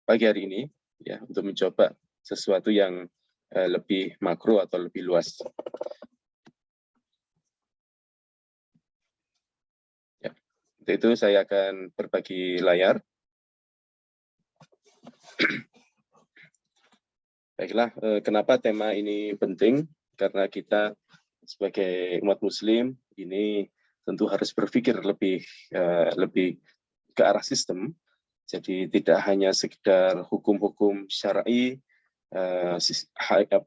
pagi hari ini ya untuk mencoba sesuatu yang lebih makro atau lebih luas. Ya, untuk itu saya akan berbagi layar. Baiklah, kenapa tema ini penting? Karena kita sebagai umat Muslim ini tentu harus berpikir lebih ke arah sistem. Jadi tidak hanya sekedar hukum-hukum syar'i,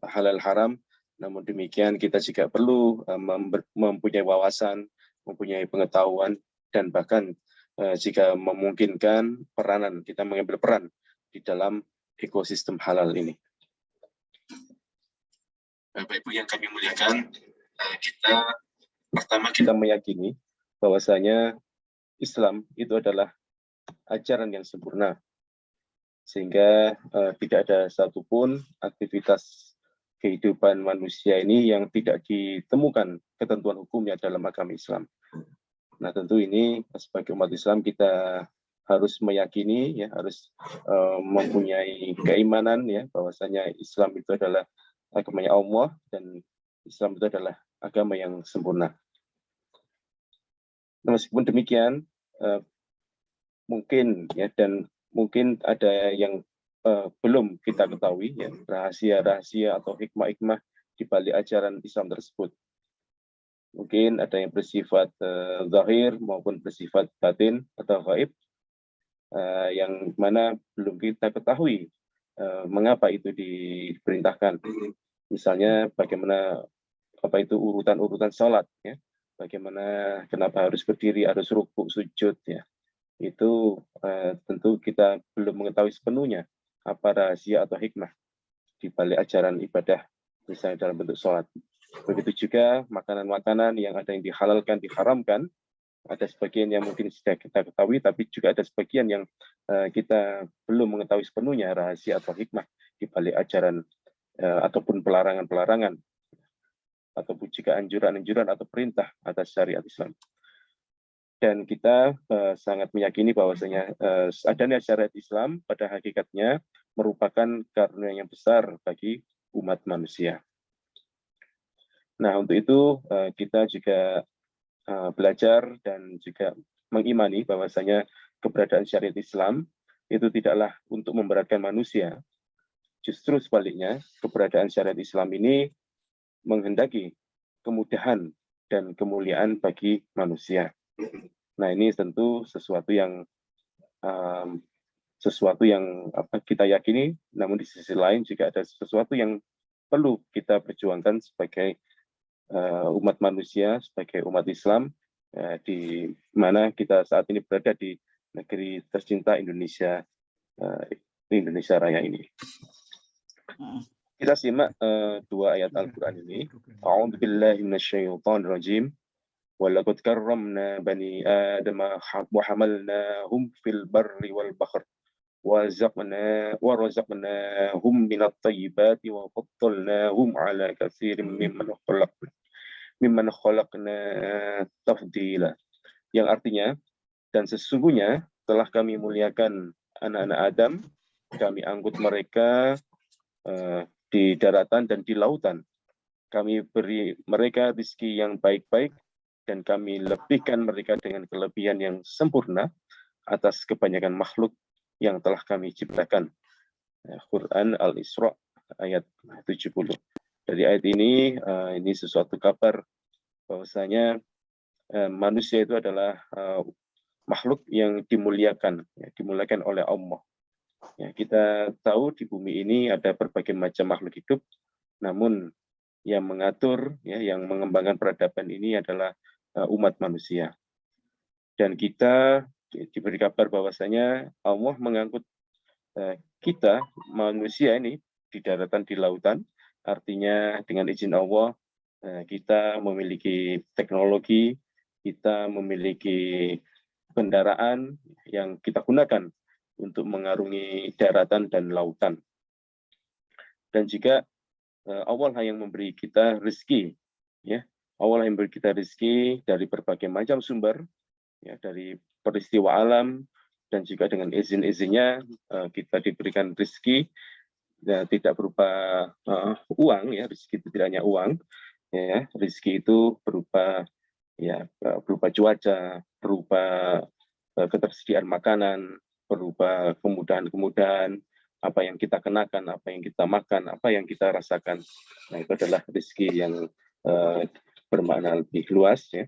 halal haram, namun demikian kita juga perlu mempunyai wawasan, mempunyai pengetahuan, dan bahkan jika memungkinkan peranan, kita mengambil peran di dalam ekosistem halal ini. Bapak Ibu yang kami muliakan, kita meyakini bahwasanya Islam itu adalah ajaran yang sempurna, sehingga tidak ada satupun aktivitas kehidupan manusia ini yang tidak ditemukan ketentuan hukumnya dalam agama Islam. Nah, tentu ini sebagai umat Islam kita harus meyakini, ya, harus mempunyai keimanan, ya, bahwasanya Islam itu adalah agamanya Allah dan Islam itu adalah agama yang sempurna. Nah, meskipun demikian, mungkin ya, dan mungkin ada yang belum kita ketahui, ya, rahasia-rahasia atau hikmah-hikmah di balik ajaran Islam tersebut. Mungkin ada yang bersifat zahir maupun bersifat batin atau gaib, yang mana belum kita ketahui mengapa itu diperintahkan. Misalnya bagaimana itu urutan-urutan sholat, ya, bagaimana kenapa harus berdiri, harus rukuk, sujud, ya, itu tentu kita belum mengetahui sepenuhnya apa rahasia atau hikmah di balik ajaran ibadah, misalnya dalam bentuk sholat. Begitu juga makanan-makanan yang ada yang dihalalkan, diharamkan, ada sebagian yang mungkin sudah kita ketahui, tapi juga ada sebagian yang kita belum mengetahui sepenuhnya rahasia atau hikmah di balik ajaran ataupun pelarangan-pelarangan, ataupun juga anjuran-anjuran atau perintah atas syariat Islam. Dan kita sangat meyakini bahwasanya adanya syariat Islam pada hakikatnya merupakan karunia yang besar bagi umat manusia. Nah, untuk itu kita juga belajar dan juga mengimani bahwasanya keberadaan syariat Islam itu tidaklah untuk memberatkan manusia. Justru sebaliknya, keberadaan syariat Islam ini menghendaki kemudahan dan kemuliaan bagi manusia. Nah, ini tentu sesuatu yang kita yakini, namun di sisi lain juga ada sesuatu yang perlu kita perjuangkan sebagai umat manusia, sebagai umat Islam, di mana kita saat ini berada di negeri tercinta Indonesia, Indonesia Raya ini. Kita simak dua ayat Al-Quran ini. A'udzu billahi minasyaitonir rajim. Walaqad karramna bani Adam wa hamalnahum fil barri wal bahr wa razaqnahum minat thayyibati wa faddalnahum ala katsirin mimman khalaqna tafdila. Yang artinya, dan sesungguhnya telah kami muliakan anak-anak Adam, kami angkut mereka di daratan dan di lautan. Kami beri mereka rezeki yang baik-baik, dan kami lebihkan mereka dengan kelebihan yang sempurna atas kebanyakan makhluk yang telah kami ciptakan. Quran Al-Isra ayat 70. Dari ayat ini sesuatu kabar bahwasanya manusia itu adalah makhluk yang dimuliakan, ya, dimuliakan oleh Allah. Ya, kita tahu di bumi ini ada berbagai macam makhluk hidup, namun yang mengatur, ya, yang mengembangkan peradaban ini adalah umat manusia. Dan kita diberi kabar bahwasanya Allah mengangkut kita manusia ini di daratan, di lautan. Artinya dengan izin Allah kita memiliki teknologi, kita memiliki kendaraan yang kita gunakan untuk mengarungi daratan dan lautan. Dan juga Allah yang memberi kita rezeki, ya. Allah yang memberi kita rezeki dari berbagai macam sumber, ya, dari peristiwa alam, dan juga dengan izin-izinnya kita diberikan rezeki, ya, tidak berupa uang, ya, rezeki itu tidak hanya uang, ya, rezeki itu berupa, ya, berupa cuaca, berupa ketersediaan makanan, berupa kemudahan-kemudahan, apa yang kita kenakan, apa yang kita makan, apa yang kita rasakan. Nah, itu adalah rezeki yang bermakna lebih luas, ya.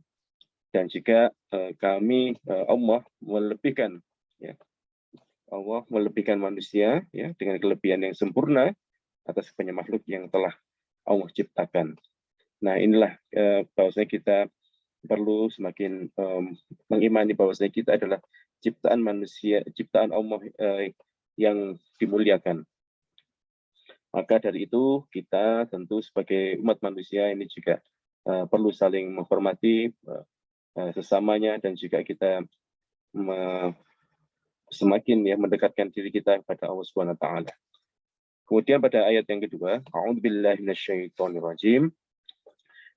Dan juga kami Allah melebihkan, ya, Allah melebihkan manusia, ya, dengan kelebihan yang sempurna atas banyak makhluk yang telah Allah ciptakan. Nah, inilah bahwasanya kita perlu semakin mengimani bahwasanya kita adalah ciptaan manusia, ciptaan Allah yang dimuliakan. Maka dari itu kita tentu sebagai umat manusia ini juga perlu saling menghormati sesamanya, dan juga kita semakin, ya, mendekatkan diri kita kepada Allah Subhanahu wa taala. Kemudian pada ayat yang kedua, a'udzubillahi minasyaitonirrajim,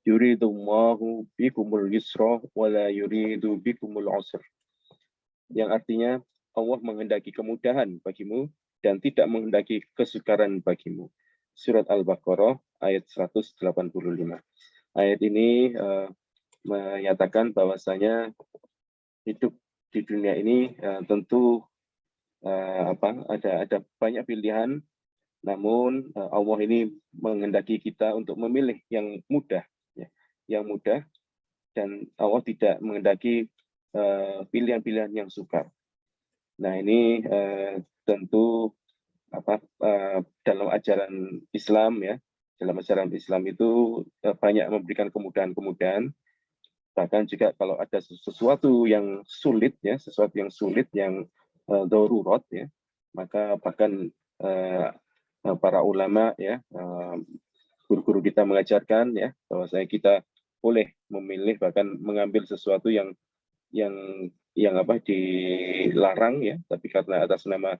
yuridullahu bikumul yusra wa la yuridu bikumul usra. Yang artinya Allah menghendaki kemudahan bagimu dan tidak menghendaki kesukaran bagimu. Surat Al-Baqarah ayat 185. Ayat ini menyatakan bahwasanya hidup di dunia ini tentu ada banyak pilihan, namun Allah ini menghendaki kita untuk memilih yang mudah, ya, yang mudah, dan Allah tidak menghendaki pilihan-pilihan yang sukar. Nah, ini tentu dalam ajaran Islam, ya, dalam ajaran Islam itu banyak memberikan kemudahan-kemudahan. Bahkan juga kalau ada sesuatu yang sulit, ya, sesuatu yang sulit, yang darurat, ya, maka bahkan para ulama, ya, guru-guru kita mengajarkan, ya, bahwasanya kita boleh memilih, bahkan mengambil sesuatu yang dilarang, ya, tapi karena atas nama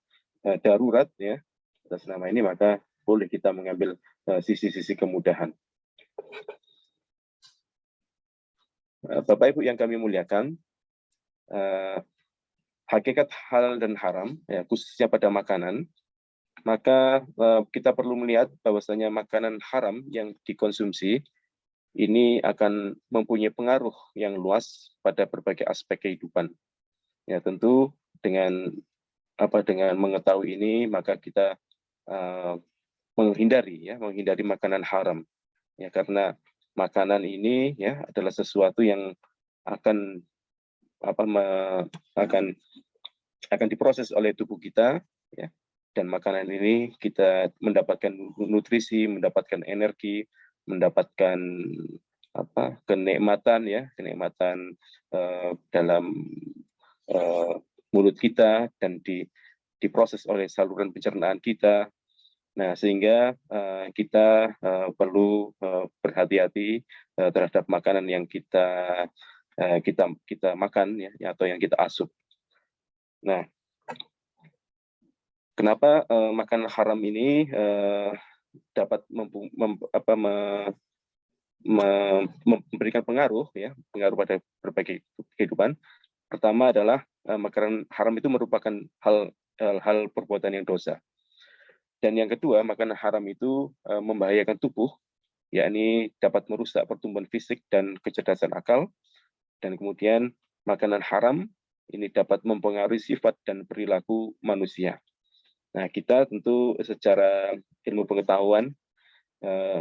darurat, ya, atas nama ini maka boleh kita mengambil sisi-sisi kemudahan. Bapak Ibu yang kami muliakan, hakikat halal dan haram, ya, khususnya pada makanan, maka kita perlu melihat bahwasanya makanan haram yang dikonsumsi ini akan mempunyai pengaruh yang luas pada berbagai aspek kehidupan. Ya, tentu dengan mengetahui ini, maka kita menghindari makanan haram, ya, karena makanan ini, ya, adalah sesuatu yang akan diproses oleh tubuh kita, ya, dan makanan ini kita mendapatkan nutrisi, mendapatkan energi, mendapatkan kenikmatan, ya, kenikmatan dalam mulut kita, dan diproses oleh saluran pencernaan kita. Nah, sehingga kita perlu berhati-hati terhadap makanan yang kita makan, ya, atau yang kita asup. Nah, kenapa makanan haram ini dapat memberikan pengaruh, ya, pengaruh pada berbagai kehidupan? Pertama adalah makanan haram itu merupakan hal perbuatan yang dosa. Dan yang kedua, makanan haram itu membahayakan tubuh, yakni dapat merusak pertumbuhan fisik dan kecerdasan akal. Dan kemudian makanan haram ini dapat mempengaruhi sifat dan perilaku manusia. Nah, kita tentu secara ilmu pengetahuan,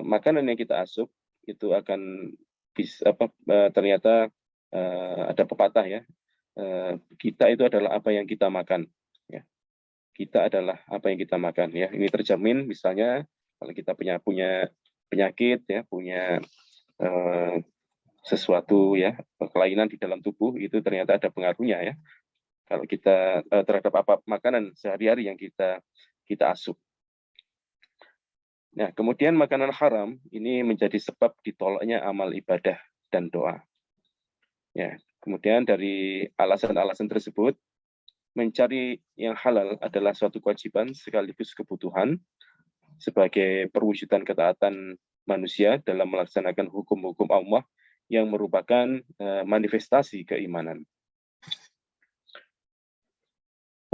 makanan yang kita asup itu akan ternyata ada pepatah, ya, kita itu adalah apa yang kita makan. Kita adalah apa yang kita makan, ya. Ini terjamin, misalnya kalau kita punya penyakit, ya, punya sesuatu, ya, kelainan di dalam tubuh, itu ternyata ada pengaruhnya, ya, kalau kita terhadap makanan sehari-hari yang kita asup. Nah, kemudian makanan haram ini menjadi sebab ditolaknya amal ibadah dan doa. Ya, kemudian dari alasan-alasan tersebut, mencari yang halal adalah suatu kewajiban sekaligus kebutuhan sebagai perwujudan ketaatan manusia dalam melaksanakan hukum-hukum Allah yang merupakan manifestasi keimanan.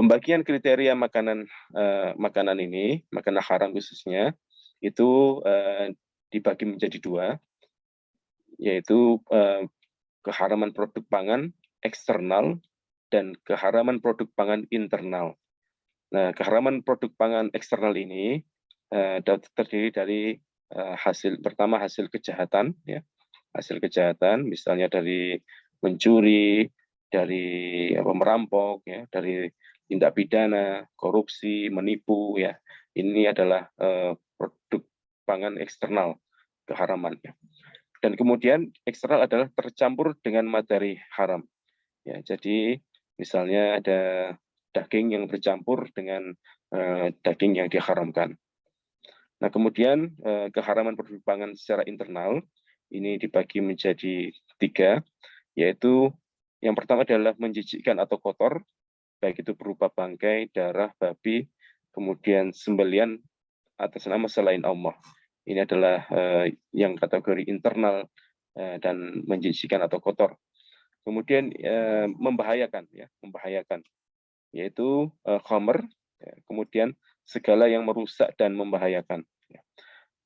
Pembagian kriteria makanan ini, makanan haram khususnya, itu dibagi menjadi 2, yaitu keharaman produk pangan eksternal dan keharaman produk pangan internal. Nah, keharaman produk pangan eksternal ini terdiri dari pertama hasil kejahatan, ya, hasil kejahatan, misalnya dari mencuri, dari merampok, ya, dari tindak pidana, korupsi, menipu, ya, ini adalah produk pangan eksternal keharamannya. Dan kemudian eksternal adalah tercampur dengan materi haram. Ya, jadi misalnya ada daging yang bercampur dengan daging yang diharamkan. Nah, kemudian keharaman produk pangan secara internal ini dibagi menjadi 3, yaitu yang pertama adalah menjijikkan atau kotor, baik itu berupa bangkai, darah, babi, kemudian sembelian atas nama selain Allah. Ini adalah yang kategori internal dan menjijikkan atau kotor. Kemudian membahayakan, ya, membahayakan, yaitu khamr, ya, kemudian segala yang merusak dan membahayakan. Ya.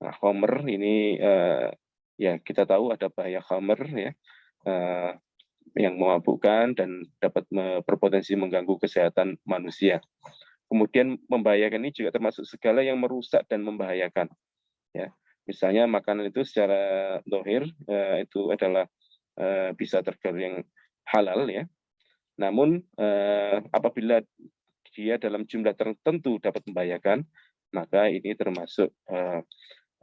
Nah, khamr ini ya kita tahu ada bahaya khamr, ya, yang memabukkan dan dapat berpotensi mengganggu kesehatan manusia. Kemudian membahayakan ini juga termasuk segala yang merusak dan membahayakan. Ya, misalnya makanan itu secara dohir itu adalah bisa tergolong halal, ya. Namun apabila dia dalam jumlah tertentu dapat membahayakan, maka ini termasuk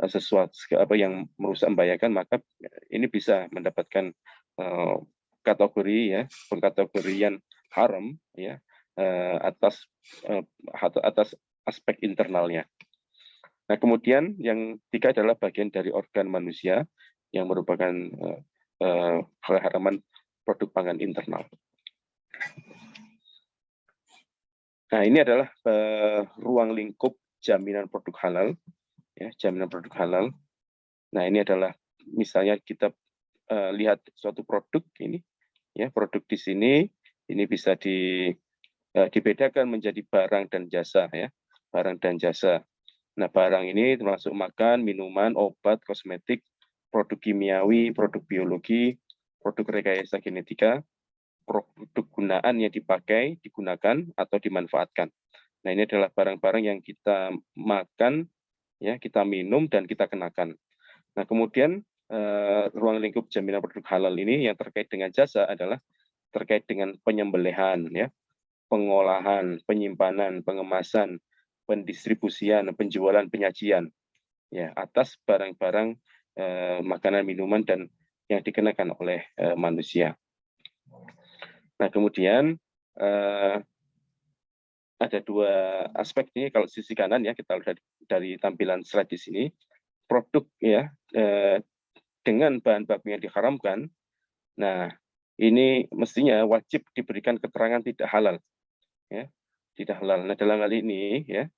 sesuatu yang merusak membahayakan, maka ini bisa mendapatkan kategori, ya, pengkategorian haram, ya, atas aspek internalnya. Nah, kemudian yang 3 adalah bagian dari organ manusia yang merupakan keharaman produk pangan internal. Nah, ini adalah ruang lingkup jaminan produk halal, ya, jaminan produk halal. Nah, ini adalah misalnya kita lihat suatu produk ini, ya, produk di sini ini bisa dibedakan menjadi barang dan jasa, ya, barang dan jasa. Nah, barang ini termasuk makan, minuman, obat, kosmetik, produk kimiawi, produk biologi, produk rekayasa genetika, produk gunaan yang dipakai, digunakan, atau dimanfaatkan. Nah, ini adalah barang-barang yang kita makan, ya, kita minum, dan kita kenakan. Nah, kemudian ruang lingkup jaminan produk halal ini yang terkait dengan jasa adalah terkait dengan penyembelihan, ya, pengolahan, penyimpanan, pengemasan, pendistribusian, penjualan, penyajian, ya, atas barang-barang makanan, minuman, dan yang dikenakan oleh manusia. Nah, kemudian ada 2 aspek ini. Kalau sisi kanan, ya, kita lihat dari tampilan slide di sini, produk, ya, dengan bahan baku yang diharamkan. Nah, ini mestinya wajib diberikan keterangan tidak halal, ya, tidak halal. Nah, dalam hal ini, ya,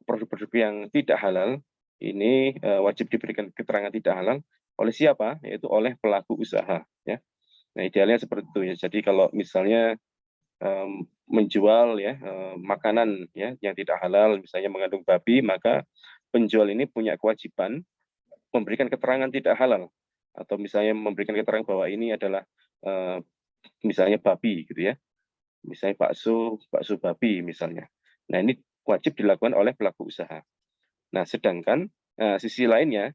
produk-produk yang tidak halal ini wajib diberikan keterangan tidak halal oleh siapa? Yaitu oleh pelaku usaha, ya. Nah, idealnya seperti itu, ya. Jadi kalau misalnya menjual, ya, makanan, ya, yang tidak halal, misalnya mengandung babi, maka penjual ini punya kewajiban memberikan keterangan tidak halal, atau misalnya memberikan keterangan bahwa ini adalah misalnya babi, gitu, ya, misalnya bakso babi misalnya. Nah, ini wajib dilakukan oleh pelaku usaha. Nah, sedangkan sisi lainnya,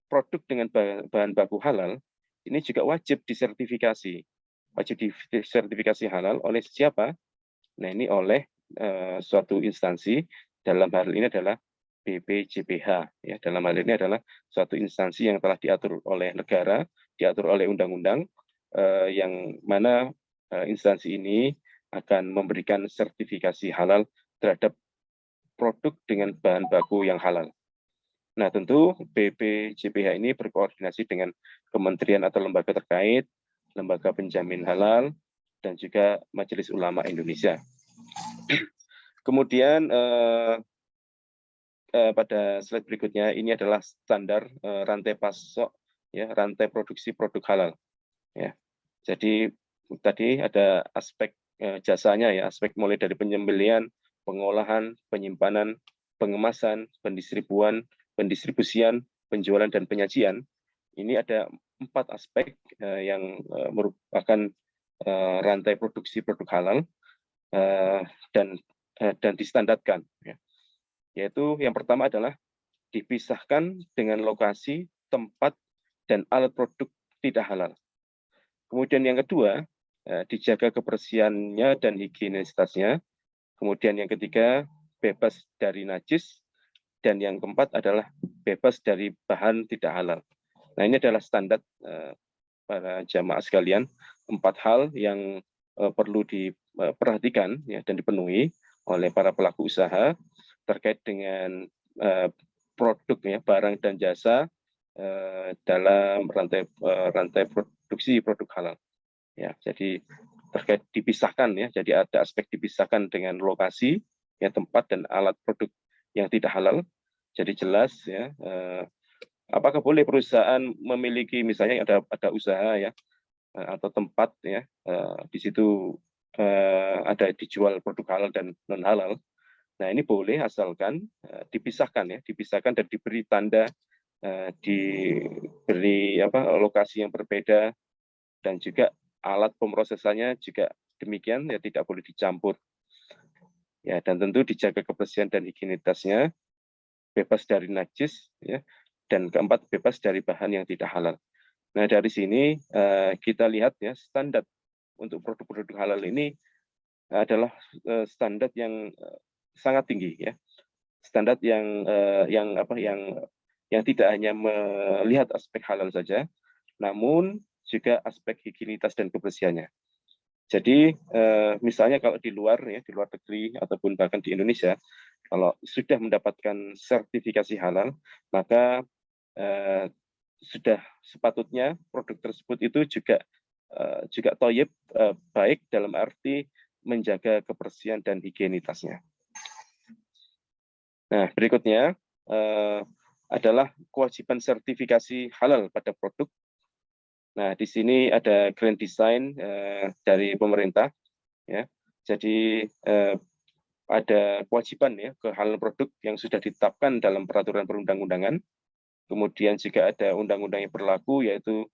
produk dengan bahan baku halal ini juga wajib disertifikasi. Wajib disertifikasi halal oleh siapa? Nah, ini oleh suatu instansi, dalam hal ini adalah BPJPH, ya. Dalam hal ini adalah suatu instansi yang telah diatur oleh negara, diatur oleh undang-undang, yang mana instansi ini akan memberikan sertifikasi halal terhadap produk dengan bahan baku yang halal. Nah, tentu BPJPH ini berkoordinasi dengan kementerian atau lembaga terkait, lembaga penjamin halal, dan juga Majelis Ulama Indonesia. Kemudian pada slide berikutnya, ini adalah standar rantai pasok, ya, rantai produksi produk halal, ya. Jadi tadi ada aspek jasanya ya, aspek mulai dari penyembelihan, pengolahan, penyimpanan, pengemasan, pendistribusian, penjualan dan penyajian. Ini ada 4 aspek yang merupakan rantai produksi produk halal dan distandarkan. Ya. Yaitu yang pertama adalah dipisahkan dengan lokasi, tempat, dan alat produk tidak halal. Kemudian yang kedua, dijaga kebersihannya dan higienitasnya. Kemudian yang ketiga, bebas dari najis. Dan yang keempat adalah bebas dari bahan tidak halal. Nah, ini adalah standar para jamaah sekalian, 4 hal yang perlu diperhatikan ya, dan dipenuhi oleh para pelaku usaha terkait dengan produk ya, barang dan jasa dalam rantai produksi produk halal. Ya, jadi terkait dipisahkan ya, jadi ada aspek dipisahkan dengan lokasi, ya, tempat dan alat produk yang tidak halal. Jadi jelas ya, apakah boleh perusahaan memiliki misalnya ada usaha ya atau tempat ya di situ ada dijual produk halal dan non halal. Nah, ini boleh asalkan dipisahkan ya, dipisahkan dan diberi tanda, diberi lokasi yang berbeda, dan juga alat pemrosesannya juga demikian ya, tidak boleh dicampur. Ya, dan tentu dijaga kebersihan dan higienitasnya, bebas dari najis ya, dan keempat bebas dari bahan yang tidak halal. Nah, dari sini kita lihat ya, standar untuk produk-produk halal ini adalah standar yang sangat tinggi ya. Standar yang tidak hanya melihat aspek halal saja, namun juga aspek higienitas dan kebersihannya. Jadi misalnya kalau di luar negeri ataupun bahkan di Indonesia, kalau sudah mendapatkan sertifikasi halal, maka sudah sepatutnya produk tersebut itu juga thayyib, baik dalam arti menjaga kebersihan dan higienitasnya. Nah, berikutnya adalah kewajiban sertifikasi halal pada produk. Nah, di sini ada grand design dari pemerintah, ya. Jadi ada kewajiban ya kehalalan produk yang sudah ditetapkan dalam peraturan perundang-undangan. Kemudian juga ada undang-undang yang berlaku, yaitu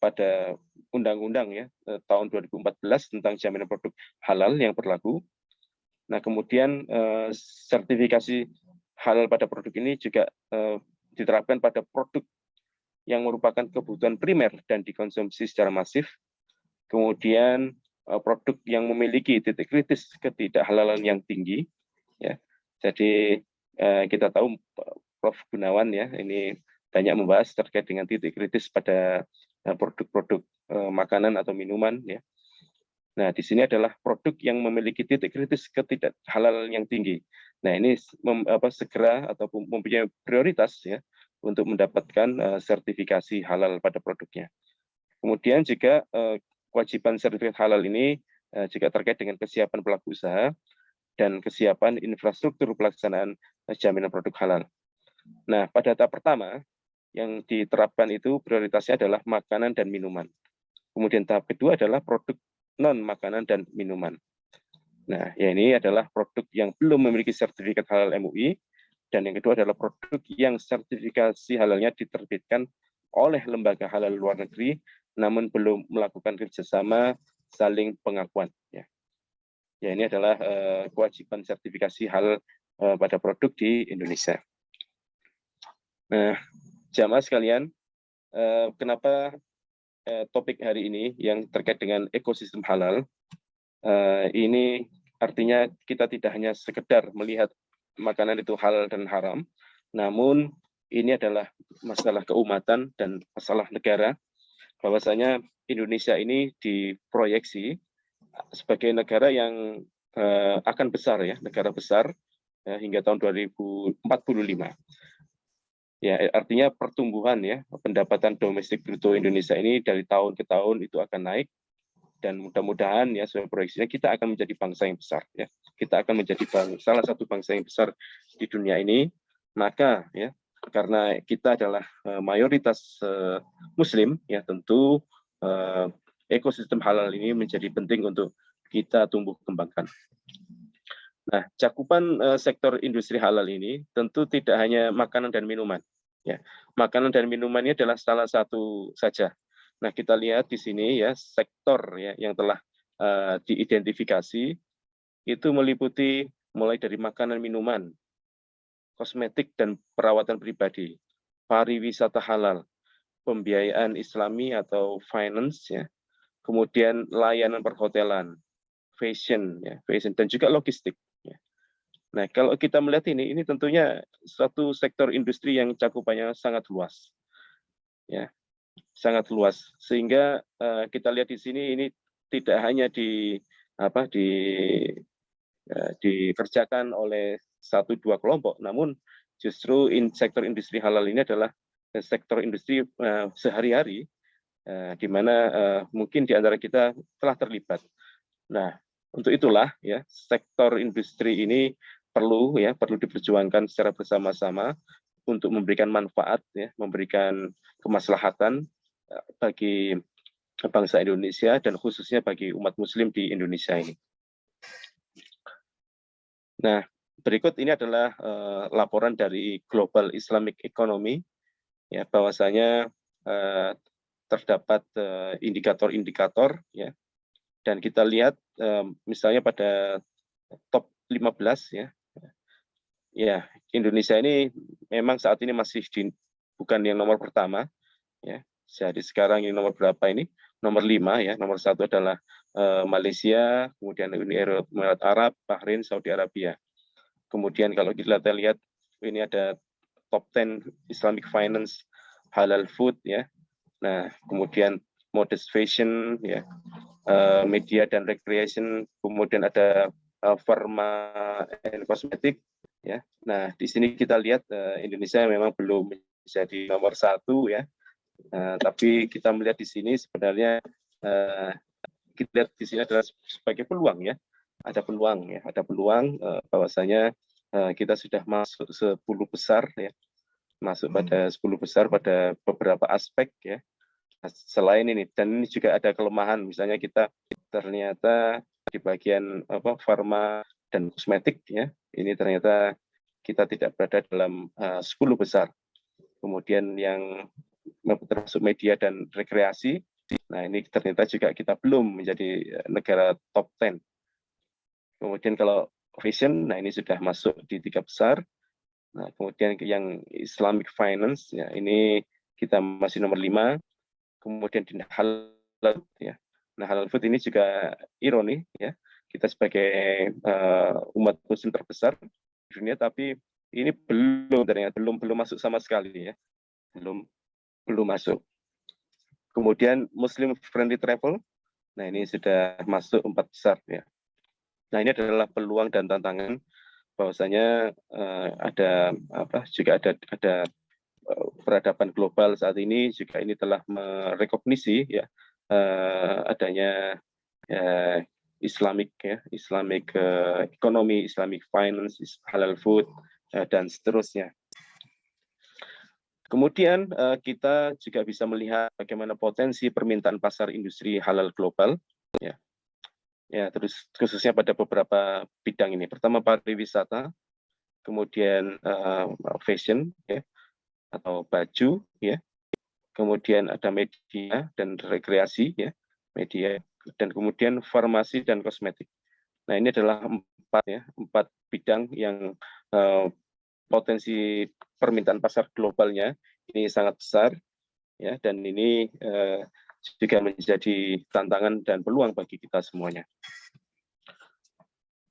pada undang-undang ya tahun 2014 tentang jaminan produk halal yang berlaku. Nah, kemudian sertifikasi halal pada produk ini juga diterapkan pada produk yang merupakan kebutuhan primer dan dikonsumsi secara masif. Kemudian produk yang memiliki titik kritis ketidakhalalan yang tinggi. Ya. Jadi kita tahu Prof. Gunawan ya ini banyak membahas terkait dengan titik kritis pada produk-produk makanan atau minuman ya. Nah, di sini adalah produk yang memiliki titik kritis ketidakhalalan yang tinggi. Nah, ini segera ataupun mempunyai prioritas ya untuk mendapatkan sertifikasi halal pada produknya. Kemudian juga kewajiban sertifikat halal ini juga terkait dengan kesiapan pelaku usaha dan kesiapan infrastruktur pelaksanaan jaminan produk halal. Nah, pada tahap pertama yang diterapkan itu prioritasnya adalah makanan dan minuman. Kemudian tahap kedua adalah produk non makanan dan minuman. Nah, ya ini adalah produk yang belum memiliki sertifikat halal MUI, dan yang kedua adalah produk yang sertifikasi halalnya diterbitkan oleh lembaga halal luar negeri, namun belum melakukan kerjasama saling pengakuan. Ya, ini adalah kewajiban sertifikasi halal pada produk di Indonesia. Nah, jamaah sekalian, kenapa topik hari ini yang terkait dengan ekosistem halal, ini artinya kita tidak hanya sekedar melihat makanan itu halal dan haram, namun ini adalah masalah keumatan dan masalah negara, bahwasanya Indonesia ini diproyeksi sebagai negara yang akan besar ya, negara besar hingga tahun 2045. Ya, artinya pertumbuhan ya pendapatan domestik bruto Indonesia ini dari tahun ke tahun itu akan naik, dan mudah-mudahan ya sesuai proyeksinya kita akan menjadi bangsa yang besar ya. Kita akan menjadi salah satu bangsa yang besar di dunia ini. Maka ya karena kita adalah mayoritas muslim ya, tentu ekosistem halal ini menjadi penting untuk kita tumbuh kembangkan. Nah, cakupan sektor industri halal ini tentu tidak hanya makanan dan minuman. Ya, makanan dan minuman ini adalah salah satu saja. Nah, kita lihat di sini ya sektor ya yang telah diidentifikasi itu meliputi mulai dari makanan minuman, kosmetik dan perawatan pribadi, pariwisata halal, pembiayaan Islami atau finance ya, kemudian layanan perhotelan, fashion ya, fashion dan juga logistik. Ya. Nah, kalau kita melihat ini tentunya suatu sektor industri yang cakupannya sangat luas, ya, sangat luas. Sehingga kita lihat di sini ini tidak hanya dikerjakan oleh 1-2 kelompok, namun justru sektor industri halal ini adalah sektor industri sehari-hari, di mana mungkin di antara kita telah terlibat. Nah, untuk itulah ya sektor industri ini perlu diperjuangkan secara bersama-sama untuk memberikan manfaat ya, memberikan kemaslahatan bagi bangsa Indonesia dan khususnya bagi umat muslim di Indonesia ini. Nah, berikut ini adalah laporan dari Global Islamic Economy ya, bahwasanya terdapat indikator-indikator ya, dan kita lihat misalnya pada top 15 ya Indonesia ini memang saat ini masih bukan yang nomor pertama ya. Jadi sekarang ini nomor berapa ini? Nomor 5 ya. Nomor 1 adalah Malaysia, kemudian Uni Emirat Arab, Bahrain, Saudi Arabia. Kemudian kalau kita lihat ini ada top 10 Islamic Finance, Halal Food ya. Nah, kemudian Modest Fashion ya, Media dan Recreation, kemudian ada Pharma and Cosmetic ya. Nah, di sini kita lihat Indonesia memang belum menjadi nomor 1 ya. Tapi kita melihat di sini sebenarnya kita lihat di sini adalah sebagai peluang ya. Ada peluang bahwasanya kita sudah masuk 10 besar ya. Masuk pada 10 besar pada beberapa aspek ya. Selain ini, dan ini juga ada kelemahan, misalnya kita ternyata di bagian farma dan kosmetik ya, ini ternyata kita tidak berada dalam 10 besar. Kemudian yang termasuk media dan rekreasi, nah ini ternyata juga kita belum menjadi negara top 10. Kemudian kalau fashion, nah ini sudah masuk di 3 besar. Nah, kemudian yang Islamic Finance, ya ini kita masih nomor 5. Kemudian di halal ya. Nah, halal food ini juga ironi ya. Kita sebagai umat muslim terbesar di dunia, tapi ini ternyata belum masuk sama sekali ya. Belum masuk. Kemudian Muslim friendly travel. Nah, ini sudah masuk 4 besar ya. Nah, ini adalah peluang dan tantangan bahwasanya juga ada peradaban global saat ini juga ini telah merekognisi ya adanya Islamic economy, Islamic finance, halal food dan seterusnya. Kemudian kita juga bisa melihat bagaimana potensi permintaan pasar industri halal global ya. Ya, terus khususnya pada beberapa bidang ini. Pertama pariwisata, kemudian fashion ya, atau baju ya, kemudian ada media dan rekreasi ya, media, dan kemudian farmasi dan kosmetik. Nah, ini adalah 4 bidang yang potensi permintaan pasar globalnya ini sangat besar ya, dan ini juga menjadi tantangan dan peluang bagi kita semuanya.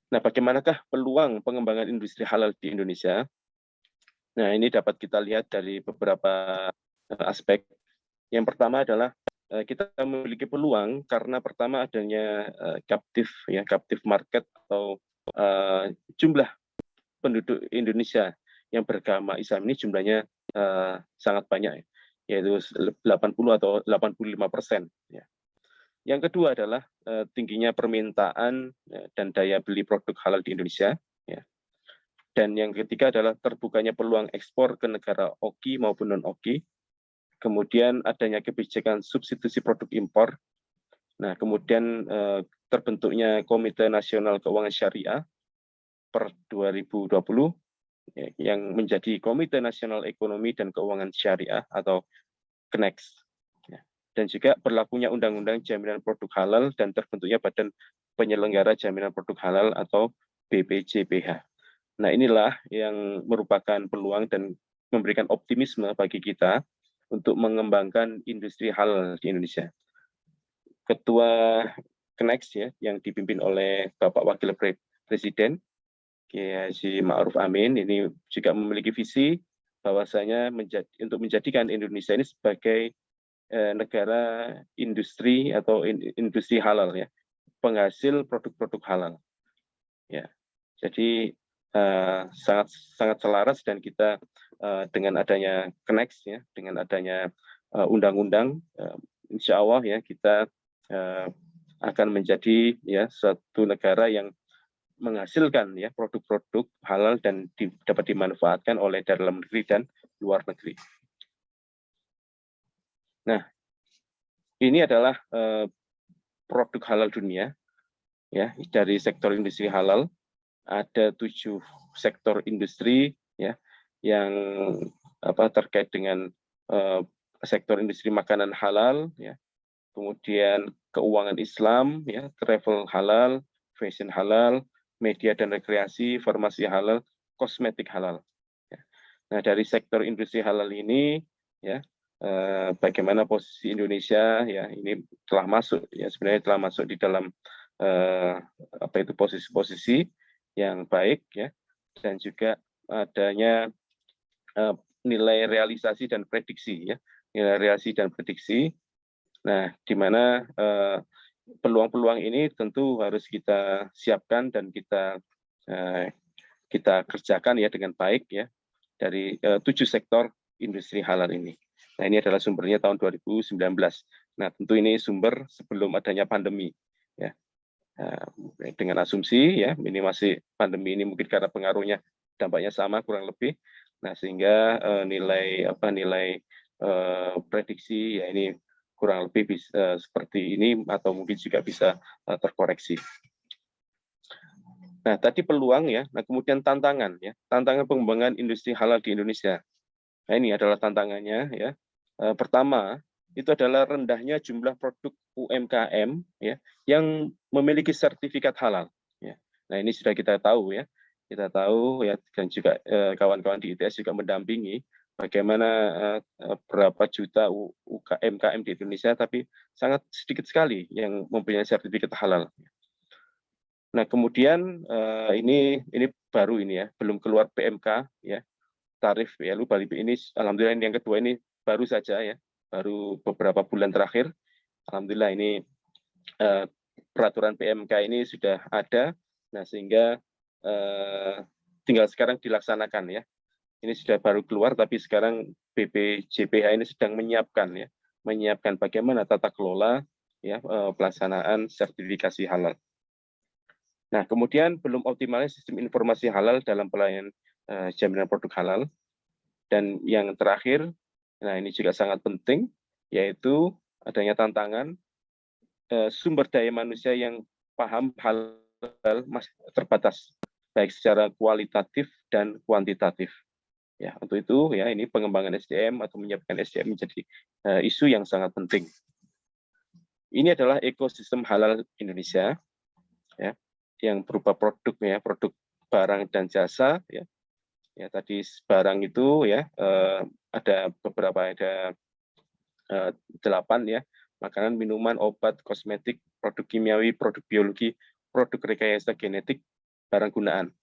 Nah, bagaimanakah peluang pengembangan industri halal di Indonesia? Nah, ini dapat kita lihat dari beberapa aspek. Yang pertama adalah kita memiliki peluang karena pertama adanya captive market atau jumlah penduduk Indonesia yang beragama Islam ini jumlahnya sangat banyak, yaitu 80 atau 85%. Ya. Yang kedua adalah tingginya permintaan dan daya beli produk halal di Indonesia. Ya. Dan yang ketiga adalah terbukanya peluang ekspor ke negara OKI maupun non-OKI. Kemudian adanya kebijakan substitusi produk impor. Nah, kemudian terbentuknya Komite Nasional Keuangan Syariah per 2020 yang menjadi Komite Nasional Ekonomi dan Keuangan Syariah atau KNEX. Dan juga berlakunya Undang-Undang Jaminan Produk Halal dan terbentuknya Badan Penyelenggara Jaminan Produk Halal atau BPJPH. Nah, inilah yang merupakan peluang dan memberikan optimisme bagi kita untuk mengembangkan industri halal di Indonesia. Ketua KNEX ya, yang dipimpin oleh Bapak Wakil Presiden, Kiai Haji Ma'ruf Amin, ini juga memiliki visi bahwasanya untuk menjadikan Indonesia ini sebagai negara industri atau industri halal ya, penghasil produk-produk halal. Ya, jadi sangat selaras dan kita dengan adanya KNEX ya, dengan adanya undang-undang, insya Allah ya kita akan menjadi ya suatu negara yang menghasilkan ya produk-produk halal dan dapat dimanfaatkan oleh dalam negeri dan luar negeri. Nah, ini adalah produk halal dunia ya dari sektor industri halal. Ada 7 sektor industri ya yang terkait dengan sektor industri makanan halal ya, kemudian keuangan Islam ya, travel halal, fashion halal, media dan rekreasi, farmasi halal, kosmetik halal. Ya. Nah, dari sektor industri halal ini ya bagaimana posisi Indonesia ya, ini telah masuk ya, sebenarnya telah masuk di dalam posisi-posisi yang baik ya, dan juga adanya nilai realisasi dan prediksi ya, nilai realisasi dan prediksi. Nah, di mana peluang-peluang ini tentu harus kita siapkan dan kita kerjakan ya dengan baik ya dari 7 sektor industri halal ini. Nah, ini adalah sumbernya tahun 2019. Nah, tentu ini sumber sebelum adanya pandemi ya. Dengan asumsi ya, ini masih pandemi ini mungkin karena pengaruhnya dampaknya sama kurang lebih. Nah, sehingga nilai prediksi ya ini kurang lebih bisa seperti ini atau mungkin juga bisa terkoreksi. Nah, tadi peluang ya. Nah, kemudian tantangan ya. Tantangan pengembangan industri halal di Indonesia. Nah, ini adalah tantangannya ya. Pertama, itu adalah rendahnya jumlah produk UMKM ya yang memiliki sertifikat halal ya. Nah, ini sudah kita tahu ya. Kita tahu ya, dan juga kawan-kawan di ITS juga mendampingi bagaimana berapa juta UMKM di Indonesia, tapi sangat sedikit sekali yang mempunyai sertifikat halal. Nah, kemudian ini baru ini ya, belum keluar PMK ya, tarif ya, ini alhamdulillah ini yang kedua ini baru saja ya, baru beberapa bulan terakhir. Alhamdulillah ini peraturan PMK ini sudah ada. Nah, sehingga tinggal sekarang dilaksanakan ya. Ini sudah baru keluar, tapi sekarang BPJPH ini sedang menyiapkan bagaimana tata kelola ya pelaksanaan sertifikasi halal. Nah, kemudian belum optimalnya sistem informasi halal dalam pelayanan jaminan produk halal. Dan yang terakhir, nah ini juga sangat penting, yaitu adanya tantangan sumber daya manusia yang paham halal masih terbatas, baik secara kualitatif dan kuantitatif. Ya, untuk itu ya ini pengembangan SDM atau menyiapkan SDM menjadi isu yang sangat penting. Ini adalah ekosistem halal Indonesia ya, yang berupa produk ya, produk barang dan jasa ya. Ya, tadi barang itu ya ada beberapa, ada 8 ya, makanan, minuman, obat, kosmetik, produk kimiawi, produk biologi, produk rekayasa genetik, barang gunaan.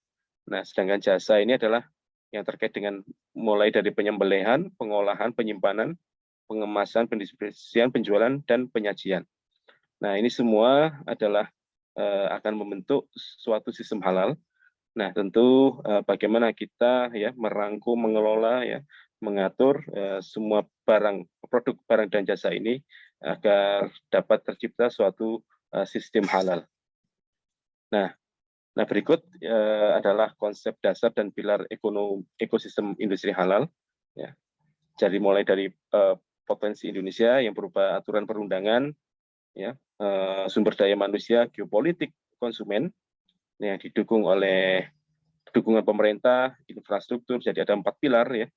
Nah, sedangkan jasa ini adalah yang terkait dengan mulai dari penyembelihan, pengolahan, penyimpanan, pengemasan, pendistribusian, penjualan, dan penyajian. Nah, ini semua adalah akan membentuk suatu sistem halal. Nah, tentu bagaimana kita ya merangkum, mengelola ya, mengatur semua produk barang dan jasa ini agar dapat tercipta suatu sistem halal. Nah, berikut adalah konsep dasar dan pilar ekosistem industri halal ya. Jadi mulai dari potensi Indonesia yang berupa aturan perundangan ya, sumber daya manusia, geopolitik, konsumen yang didukung oleh dukungan pemerintah, infrastruktur. Jadi ada 4 pilar ya.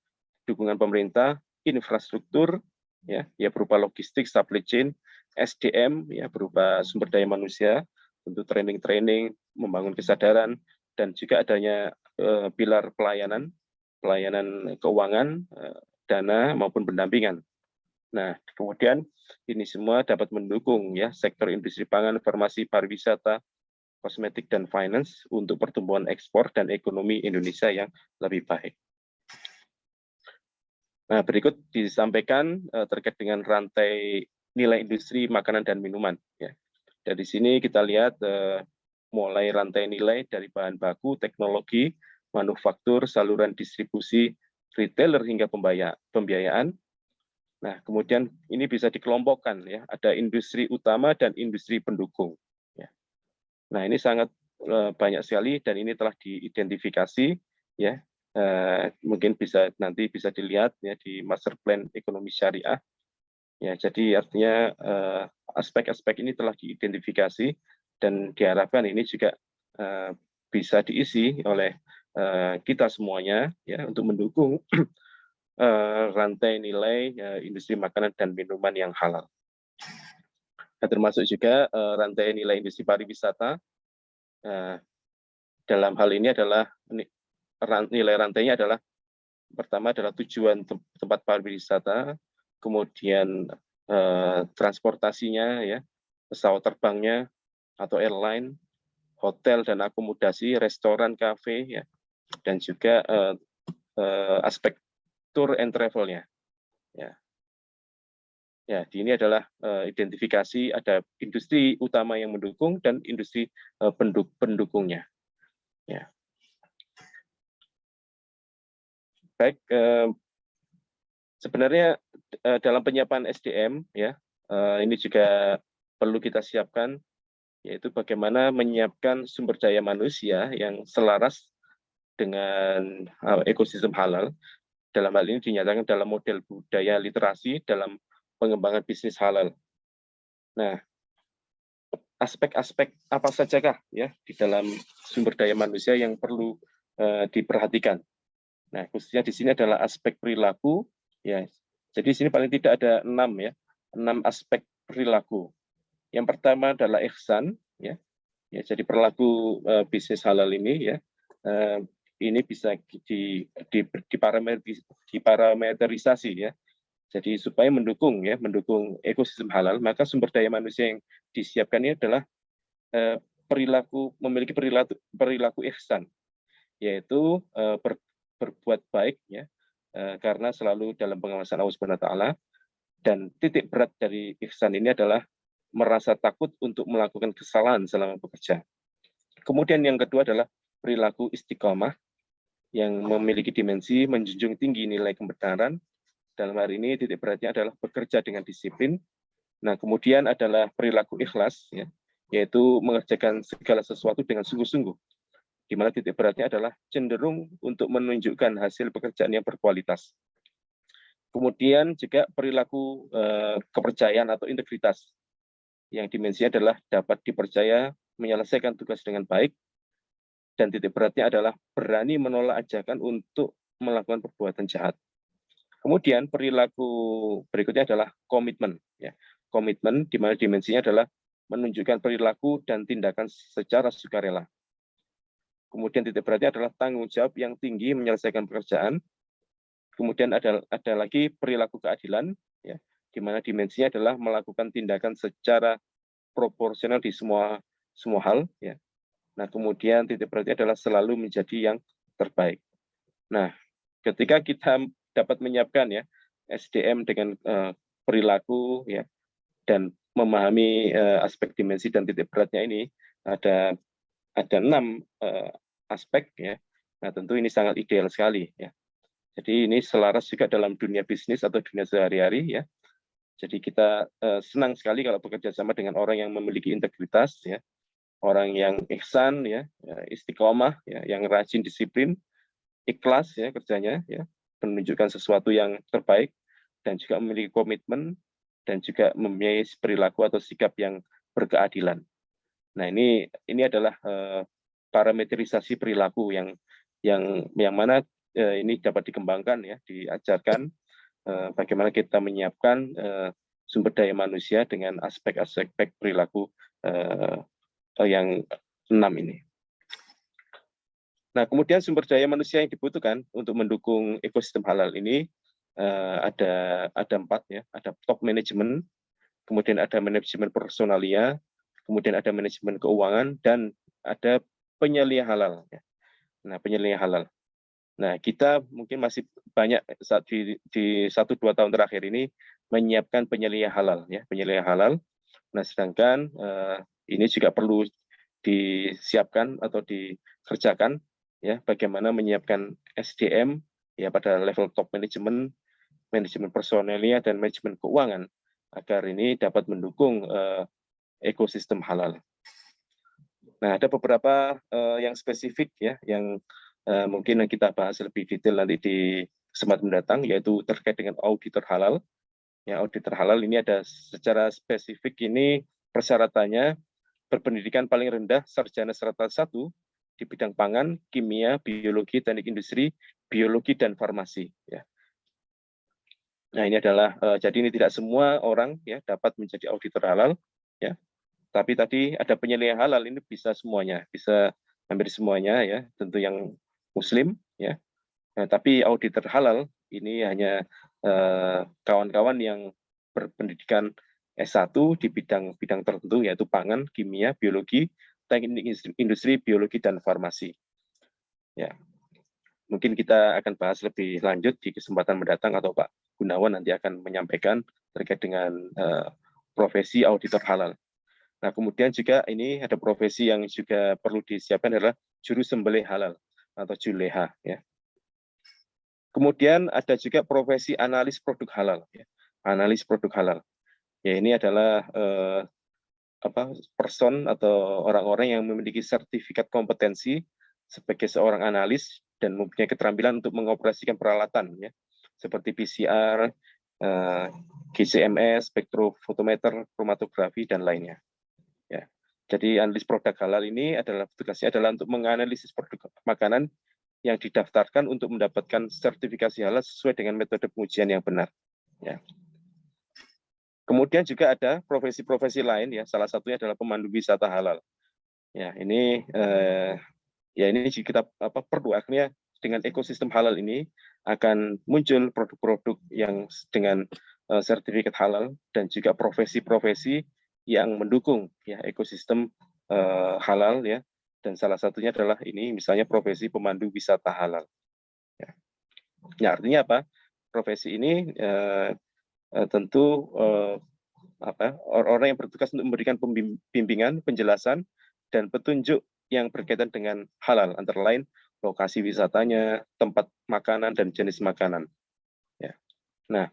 Dukungan pemerintah, infrastruktur ya berupa logistik, supply chain, SDM ya berupa sumber daya manusia, tentu training, membangun kesadaran, dan juga adanya pilar pelayanan keuangan, dana maupun pendampingan. Nah, kemudian ini semua dapat mendukung ya sektor industri pangan, farmasi, pariwisata, kosmetik, dan finance untuk pertumbuhan ekspor dan ekonomi Indonesia yang lebih baik. Nah, berikut disampaikan terkait dengan rantai nilai industri makanan dan minuman. Ya. Dari sini kita lihat mulai rantai nilai dari bahan baku, teknologi, manufaktur, saluran distribusi, retailer hingga pembiayaan. Nah, kemudian ini bisa dikelompokkan ya, ada industri utama dan industri pendukung. Ya. Nah, ini sangat banyak sekali dan ini telah diidentifikasi ya. Mungkin nanti bisa dilihat ya di Master Plan Ekonomi Syariah. Ya, jadi artinya aspek-aspek ini telah diidentifikasi dan diharapkan ini juga bisa diisi oleh kita semuanya ya untuk mendukung rantai nilai industri makanan dan minuman yang halal. Nah, termasuk juga rantai nilai industri pariwisata. Dalam hal ini adalah nilai rantainya adalah pertama adalah tujuan tempat pariwisata, kemudian transportasinya ya, pesawat terbangnya atau airline, hotel dan akomodasi, restoran, kafe ya, dan juga aspek tour and travel-nya. Ya. Ya, di ini adalah identifikasi ada industri utama yang mendukung dan industri pendukungnya. Ya. Baik, sebenarnya dalam penyiapan SDM ya ini juga perlu kita siapkan, yaitu bagaimana menyiapkan sumber daya manusia yang selaras dengan ekosistem halal. Dalam hal ini dinyatakan dalam model budaya literasi dalam pengembangan bisnis halal. Nah, aspek-aspek apa sajakah ya di dalam sumber daya manusia yang perlu diperhatikan? Nah, khususnya di sini adalah aspek perilaku ya. Jadi di sini paling tidak ada 6 aspek perilaku. Yang pertama adalah ihsan ya. Ya, jadi perilaku bisnis halal ini ya. Ini bisa diparameterisasi ya. Jadi supaya mendukung ekosistem halal, maka sumber daya manusia yang disiapkan ini adalah memiliki perilaku ihsan, yaitu berbuat baik ya, karena selalu dalam pengawasan Allah Subhanahu wa taala, dan titik berat dari ihsan ini adalah merasa takut untuk melakukan kesalahan selama bekerja. Kemudian yang kedua adalah perilaku istiqomah yang memiliki dimensi menjunjung tinggi nilai kebenaran. Dalam hari ini titik beratnya adalah bekerja dengan disiplin. Nah, kemudian adalah perilaku ikhlas ya, yaitu mengerjakan segala sesuatu dengan sungguh-sungguh, di mana titik beratnya adalah cenderung untuk menunjukkan hasil pekerjaan yang berkualitas. Kemudian juga perilaku kepercayaan atau integritas, yang dimensinya adalah dapat dipercaya menyelesaikan tugas dengan baik, dan titik beratnya adalah berani menolak ajakan untuk melakukan perbuatan jahat. Kemudian perilaku berikutnya adalah komitmen. Ya. Komitmen di mana dimensinya adalah menunjukkan perilaku dan tindakan secara sukarela. Kemudian titik beratnya adalah tanggung jawab yang tinggi menyelesaikan pekerjaan. Kemudian ada lagi perilaku keadilan, ya, di mana dimensinya adalah melakukan tindakan secara proporsional di semua hal. Ya. Nah, kemudian titik beratnya adalah selalu menjadi yang terbaik. Nah, ketika kita dapat menyiapkan ya SDM dengan perilaku ya dan memahami aspek dimensi dan titik beratnya ini, ada 6 aspek ya. Nah, tentu ini sangat ideal sekali ya. Jadi ini selaras juga dalam dunia bisnis atau dunia sehari-hari ya. Jadi kita senang sekali kalau bekerja sama dengan orang yang memiliki integritas ya, orang yang ihsan ya, istiqomah ya, yang rajin, disiplin, ikhlas ya kerjanya ya, menunjukkan sesuatu yang terbaik, dan juga memiliki komitmen dan juga mempunyai perilaku atau sikap yang berkeadilan. Nah, ini adalah parametrisasi perilaku yang mana ini dapat dikembangkan ya, diajarkan bagaimana kita menyiapkan sumber daya manusia dengan aspek-aspek perilaku yang 6 ini. Nah, kemudian sumber daya manusia yang dibutuhkan untuk mendukung ekosistem halal ini ada 4 ya, ada top management, kemudian ada manajemen personalia, kemudian ada manajemen keuangan, dan ada penyelia halal. Ya. Nah, penyelia halal. Nah, kita mungkin masih banyak saat di 1-2 tahun terakhir ini menyiapkan penyelia halal, ya, penyelia halal. Nah, sedangkan ini juga perlu disiapkan atau dikerjakan, ya, bagaimana menyiapkan SDM ya pada level top manajemen, manajemen personelia, dan manajemen keuangan agar ini dapat mendukung ekosistem halal. Nah, ada beberapa yang spesifik ya, yang mungkin kita bahas lebih detail nanti di kesempatan mendatang, yaitu terkait dengan auditor halal. Ya, auditor halal ini ada secara spesifik ini persyaratannya berpendidikan paling rendah sarjana serata 1 di bidang pangan, kimia, biologi, teknik industri, biologi, dan farmasi. Ya. Nah, ini adalah jadi ini tidak semua orang ya dapat menjadi auditor halal, ya. Tapi tadi ada penyelia halal, ini bisa semuanya, bisa hampir semuanya ya, tentu yang Muslim ya. Nah, tapi auditor halal ini hanya kawan-kawan yang berpendidikan S1 di bidang tertentu, yaitu pangan, kimia, biologi, teknik industri, biologi, dan farmasi. Ya, mungkin kita akan bahas lebih lanjut di kesempatan mendatang, atau Pak Gunawan nanti akan menyampaikan terkait dengan profesi auditor halal. Nah, kemudian juga ini ada profesi yang juga perlu disiapkan adalah juru sembelih halal atau juleha. Ya. Kemudian ada juga profesi analis produk halal. Ya. Analis produk halal. Ya, ini adalah person atau orang-orang yang memiliki sertifikat kompetensi sebagai seorang analis dan mempunyai keterampilan untuk mengoperasikan peralatan, ya, seperti PCR, GCMS, spektrofotometer, kromatografi, dan lainnya. Ya. Jadi analis produk halal ini adalah tugasnya adalah untuk menganalisis produk makanan yang didaftarkan untuk mendapatkan sertifikasi halal sesuai dengan metode pengujian yang benar. Ya. Kemudian juga ada profesi-profesi lain ya, salah satunya adalah pemandu wisata halal. Ya, ini ini kita perlu akhirnya dengan ekosistem halal ini akan muncul produk-produk yang dengan sertifikat halal dan juga profesi-profesi yang mendukung ya ekosistem halal ya. Dan salah satunya adalah ini misalnya profesi pemandu wisata halal. Ya, ya artinya apa? Profesi ini tentu orang-orang yang bertugas untuk memberikan bimbingan, penjelasan, dan petunjuk yang berkaitan dengan halal, antara lain lokasi wisatanya, tempat makanan, dan jenis makanan. Ya. Nah,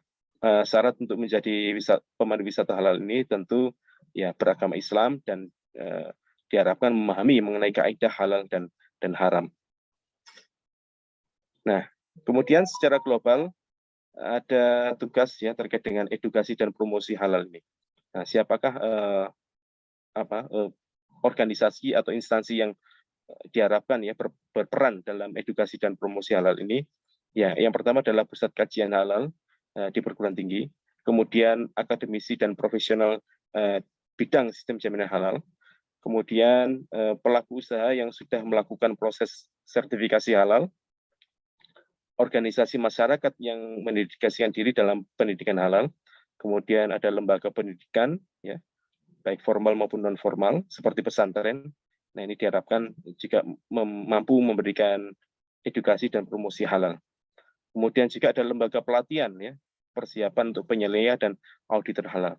syarat untuk menjadi pemandu wisata halal ini tentu ya beragama Islam dan diharapkan memahami mengenai kaidah halal dan haram. Nah, kemudian secara global ada tugas ya terkait dengan edukasi dan promosi halal ini. Nah, siapakah organisasi atau instansi yang diharapkan ya berperan dalam edukasi dan promosi halal ini? Ya, yang pertama adalah pusat kajian halal di perguruan tinggi, kemudian akademisi dan profesional bidang sistem jaminan halal, kemudian pelaku usaha yang sudah melakukan proses sertifikasi halal, organisasi masyarakat yang mendedikasikan diri dalam pendidikan halal, kemudian ada lembaga pendidikan, ya, baik formal maupun non formal, seperti pesantren. Nah, ini diharapkan jika mampu memberikan edukasi dan promosi halal. Kemudian juga ada lembaga pelatihan, ya, persiapan untuk penyelia dan auditor halal.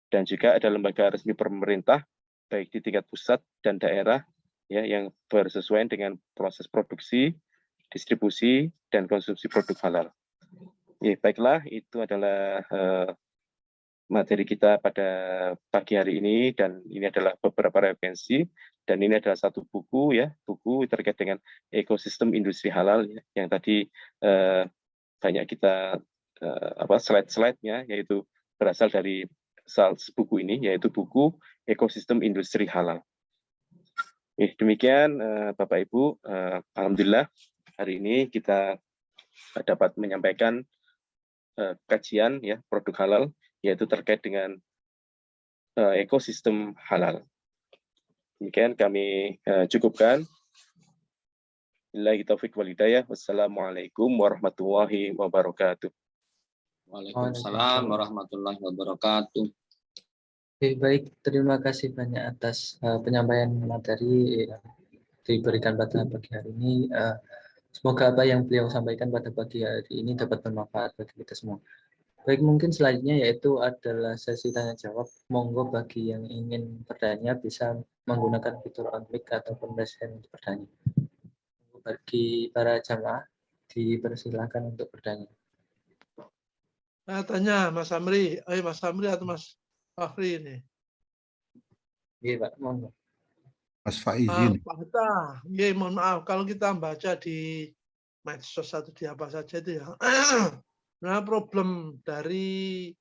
Dan juga ada lembaga resmi pemerintah, baik di tingkat pusat dan daerah, ya, yang bersesuaian dengan proses produksi, distribusi, dan konsumsi produk halal. Ya, baiklah, itu adalah materi kita pada pagi hari ini, dan ini adalah beberapa referensi, dan ini adalah satu buku ya, buku terkait dengan ekosistem industri halal ya, yang tadi banyak kita slide-slide-nya, yaitu berasal dari SALS buku ini, yaitu buku Ekosistem Industri Halal. Demikian Bapak Ibu, alhamdulillah hari ini kita dapat menyampaikan kajian ya produk halal, yaitu terkait dengan ekosistem halal. Demikian kami cukupkan. Billahi taufiq wal hidayah. Wassalamualaikum warahmatullahi wabarakatuh. Waalaikumsalam warahmatullahi wabarakatuh. Baik, terima kasih banyak atas penyampaian materi diberikan pada pagi hari ini. Semoga apa yang beliau sampaikan pada pagi hari ini dapat bermanfaat bagi kita semua. Baik, mungkin selanjutnya yaitu adalah sesi tanya jawab. Monggo bagi yang ingin bertanya bisa menggunakan fitur unmic ataupun raise hand untuk bertanya. Bagi para jamaah dipersilakan untuk bertanya. Nah, tanya Mas Amri, Mas Amri atau Mas Fahri ini? Iya Pak, monggo. Mas Faizin. Pak Hatta, ya, mohon maaf kalau kita baca di medsos atau di apa saja itu ya. Nah, problem dari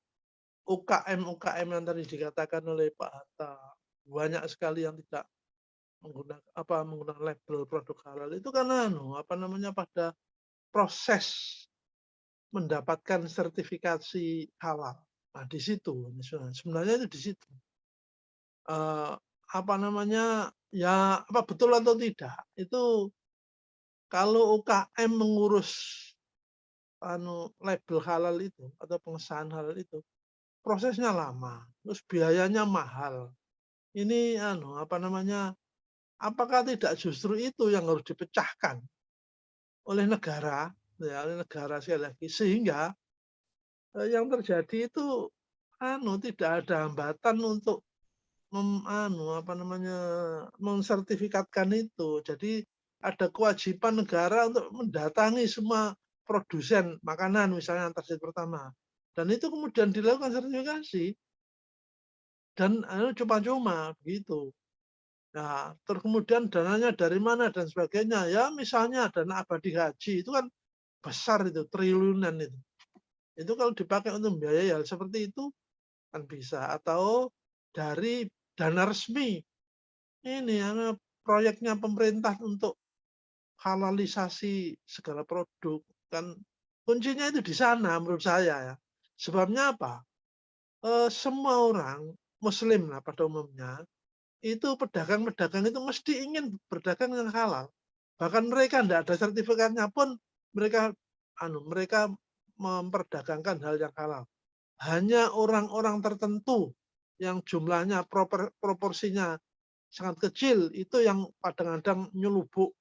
UKM yang tadi dikatakan oleh Pak Hatta, banyak sekali yang tidak menggunakan label produk halal itu karena pada proses mendapatkan sertifikasi halal. Nah, di situ sebenarnya itu di situ. Ya apa betul atau tidak itu kalau UKM mengurus label halal itu atau pengesahan halal itu prosesnya lama, terus biayanya mahal. Ini apakah tidak justru itu yang harus dipecahkan oleh negara, ya, oleh negara sekali lagi, sehingga yang terjadi itu tidak ada hambatan untuk mensertifikatkan itu. Jadi ada kewajiban negara untuk mendatangi semua produsen makanan misalnya yang terjadi pertama. Dan itu kemudian dilakukan sertifikasi. Dan cuma-cuma begitu. Nah, terus kemudian dananya dari mana dan sebagainya. Ya misalnya dana abadi haji itu kan besar itu, triliunan itu. Itu kalau dipakai untuk membiayai hal seperti itu kan bisa. Atau dari dana resmi. Ini proyeknya pemerintah untuk halalisasi segala produk. Kan kuncinya itu di sana menurut saya ya. Sebabnya apa? Semua orang Muslim lah pada umumnya, itu pedagang-pedagang itu mesti ingin berdagang yang halal. Bahkan mereka tidak ada sertifikatnya pun mereka memperdagangkan hal yang halal. Hanya orang-orang tertentu yang jumlahnya proporsinya sangat kecil itu yang kadang-kadang nyelubuk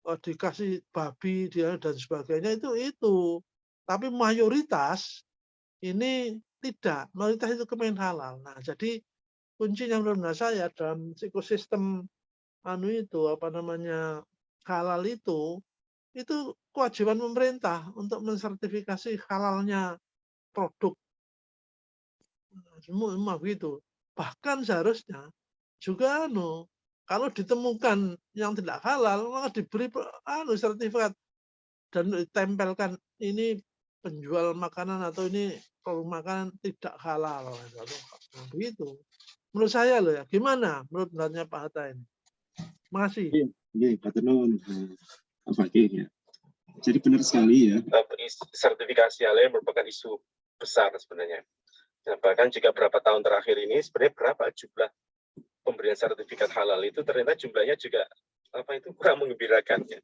dikasih babi dia dan sebagainya itu. Tapi mayoritas ini tidak, mayoritas itu kemen halal. Nah, jadi kuncinya menurut saya dalam ekosistem halal itu kewajiban pemerintah untuk mensertifikasi halalnya produk. Semua begitu. Bahkan seharusnya juga kalau ditemukan yang tidak halal maka diberi sertifikat dan ditempelkan ini penjual makanan atau ini produk makanan tidak halal. Nah, begitu. Menurut saya loh ya, gimana menurut pendapatnya Pak Hatta ini? Makasih. Iya, Pak Tenun. Ya. Jadi benar sekali ya. Sertifikasi halal merupakan isu besar sebenarnya. Nah, bahkan jika berapa tahun terakhir ini sebenarnya berapa jumlah pemberian sertifikat halal itu ternyata jumlahnya juga kurang menggembirakan ya.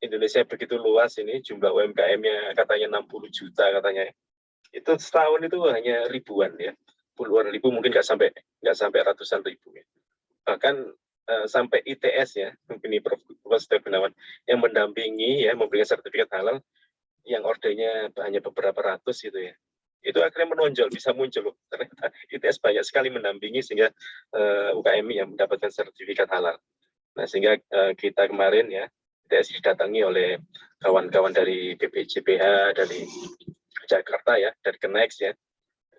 Indonesia begitu luas ini jumlah UMKM-nya katanya 60 juta katanya. Itu setahun itu hanya ribuan ya. Puluhan ribu mungkin nggak sampai ratusan ribu ya. Bahkan sampai ITS ya, ini Prof. Setia Gunawan yang mendampingi ya memberikan sertifikat halal yang ordernya hanya beberapa ratus gitu ya. Itu akhirnya menonjol, bisa muncul. Ternyata ITS banyak sekali mendampingi sehingga UKM yang mendapatkan sertifikat halal. Nah, sehingga kita kemarin ya, ITS didatangi oleh kawan-kawan dari BPJPH, dari Jakarta ya, dari Kenex ya,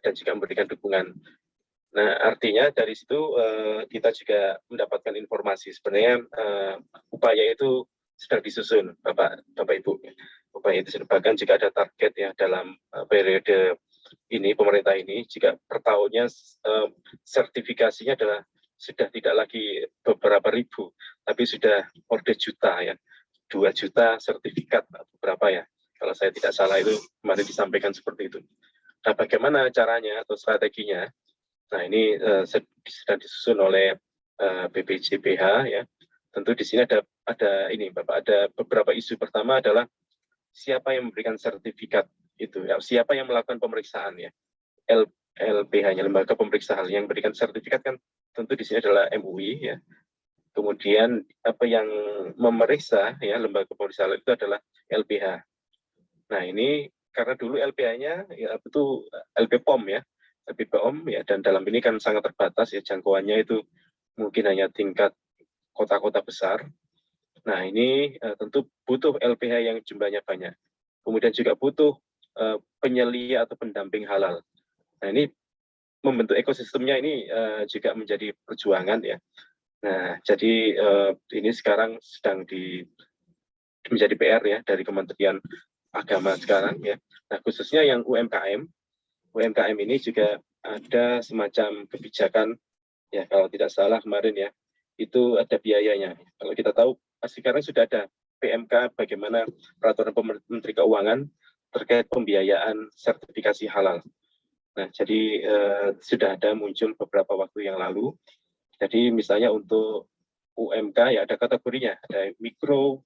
dan juga memberikan dukungan. Nah, artinya dari situ kita juga mendapatkan informasi. Sebenarnya upaya itu sedang disusun, Bapak Ibu. Upaya itu bahkan juga ada target ya dalam periode ini pemerintah ini jika per tahunnya sertifikasinya adalah sudah tidak lagi beberapa ribu, tapi sudah orde juta ya, 2 juta sertifikat atau berapa ya, kalau saya tidak salah itu kemarin disampaikan seperti itu. Nah, bagaimana caranya atau strateginya? Nah, ini sedang disusun oleh BPJPH ya. Tentu di sini ada ini Bapak, ada beberapa isu. Pertama adalah siapa yang memberikan sertifikat itu ya, siapa yang melakukan pemeriksaan ya. LPH-nya, lembaga pemeriksa hal yang memberikan sertifikat kan tentu di sini adalah MUI ya. Kemudian apa yang memeriksa ya lembaga pemeriksa hal itu adalah LPH. Nah, ini karena dulu LPH-nya ya itu LPPOM ya. LPPOM ya, dan dalam ini kan sangat terbatas ya, jangkauannya itu mungkin hanya tingkat kota-kota besar. Nah, ini tentu butuh LPH yang jumlahnya banyak. Kemudian juga butuh penyelia atau pendamping halal. Nah, ini membentuk ekosistemnya ini juga menjadi perjuangan ya. Nah, jadi ini sekarang sedang menjadi PR ya dari Kementerian Agama sekarang ya. Nah, khususnya yang UMKM ini juga ada semacam kebijakan ya, kalau tidak salah kemarin ya, itu ada biayanya. Kalau kita tahu sekarang sudah ada PMK, bagaimana peraturan Menteri Keuangan terkait pembiayaan sertifikasi halal. Nah, jadi sudah ada muncul beberapa waktu yang lalu. Jadi misalnya untuk UMK ya ada kategorinya, ada mikro,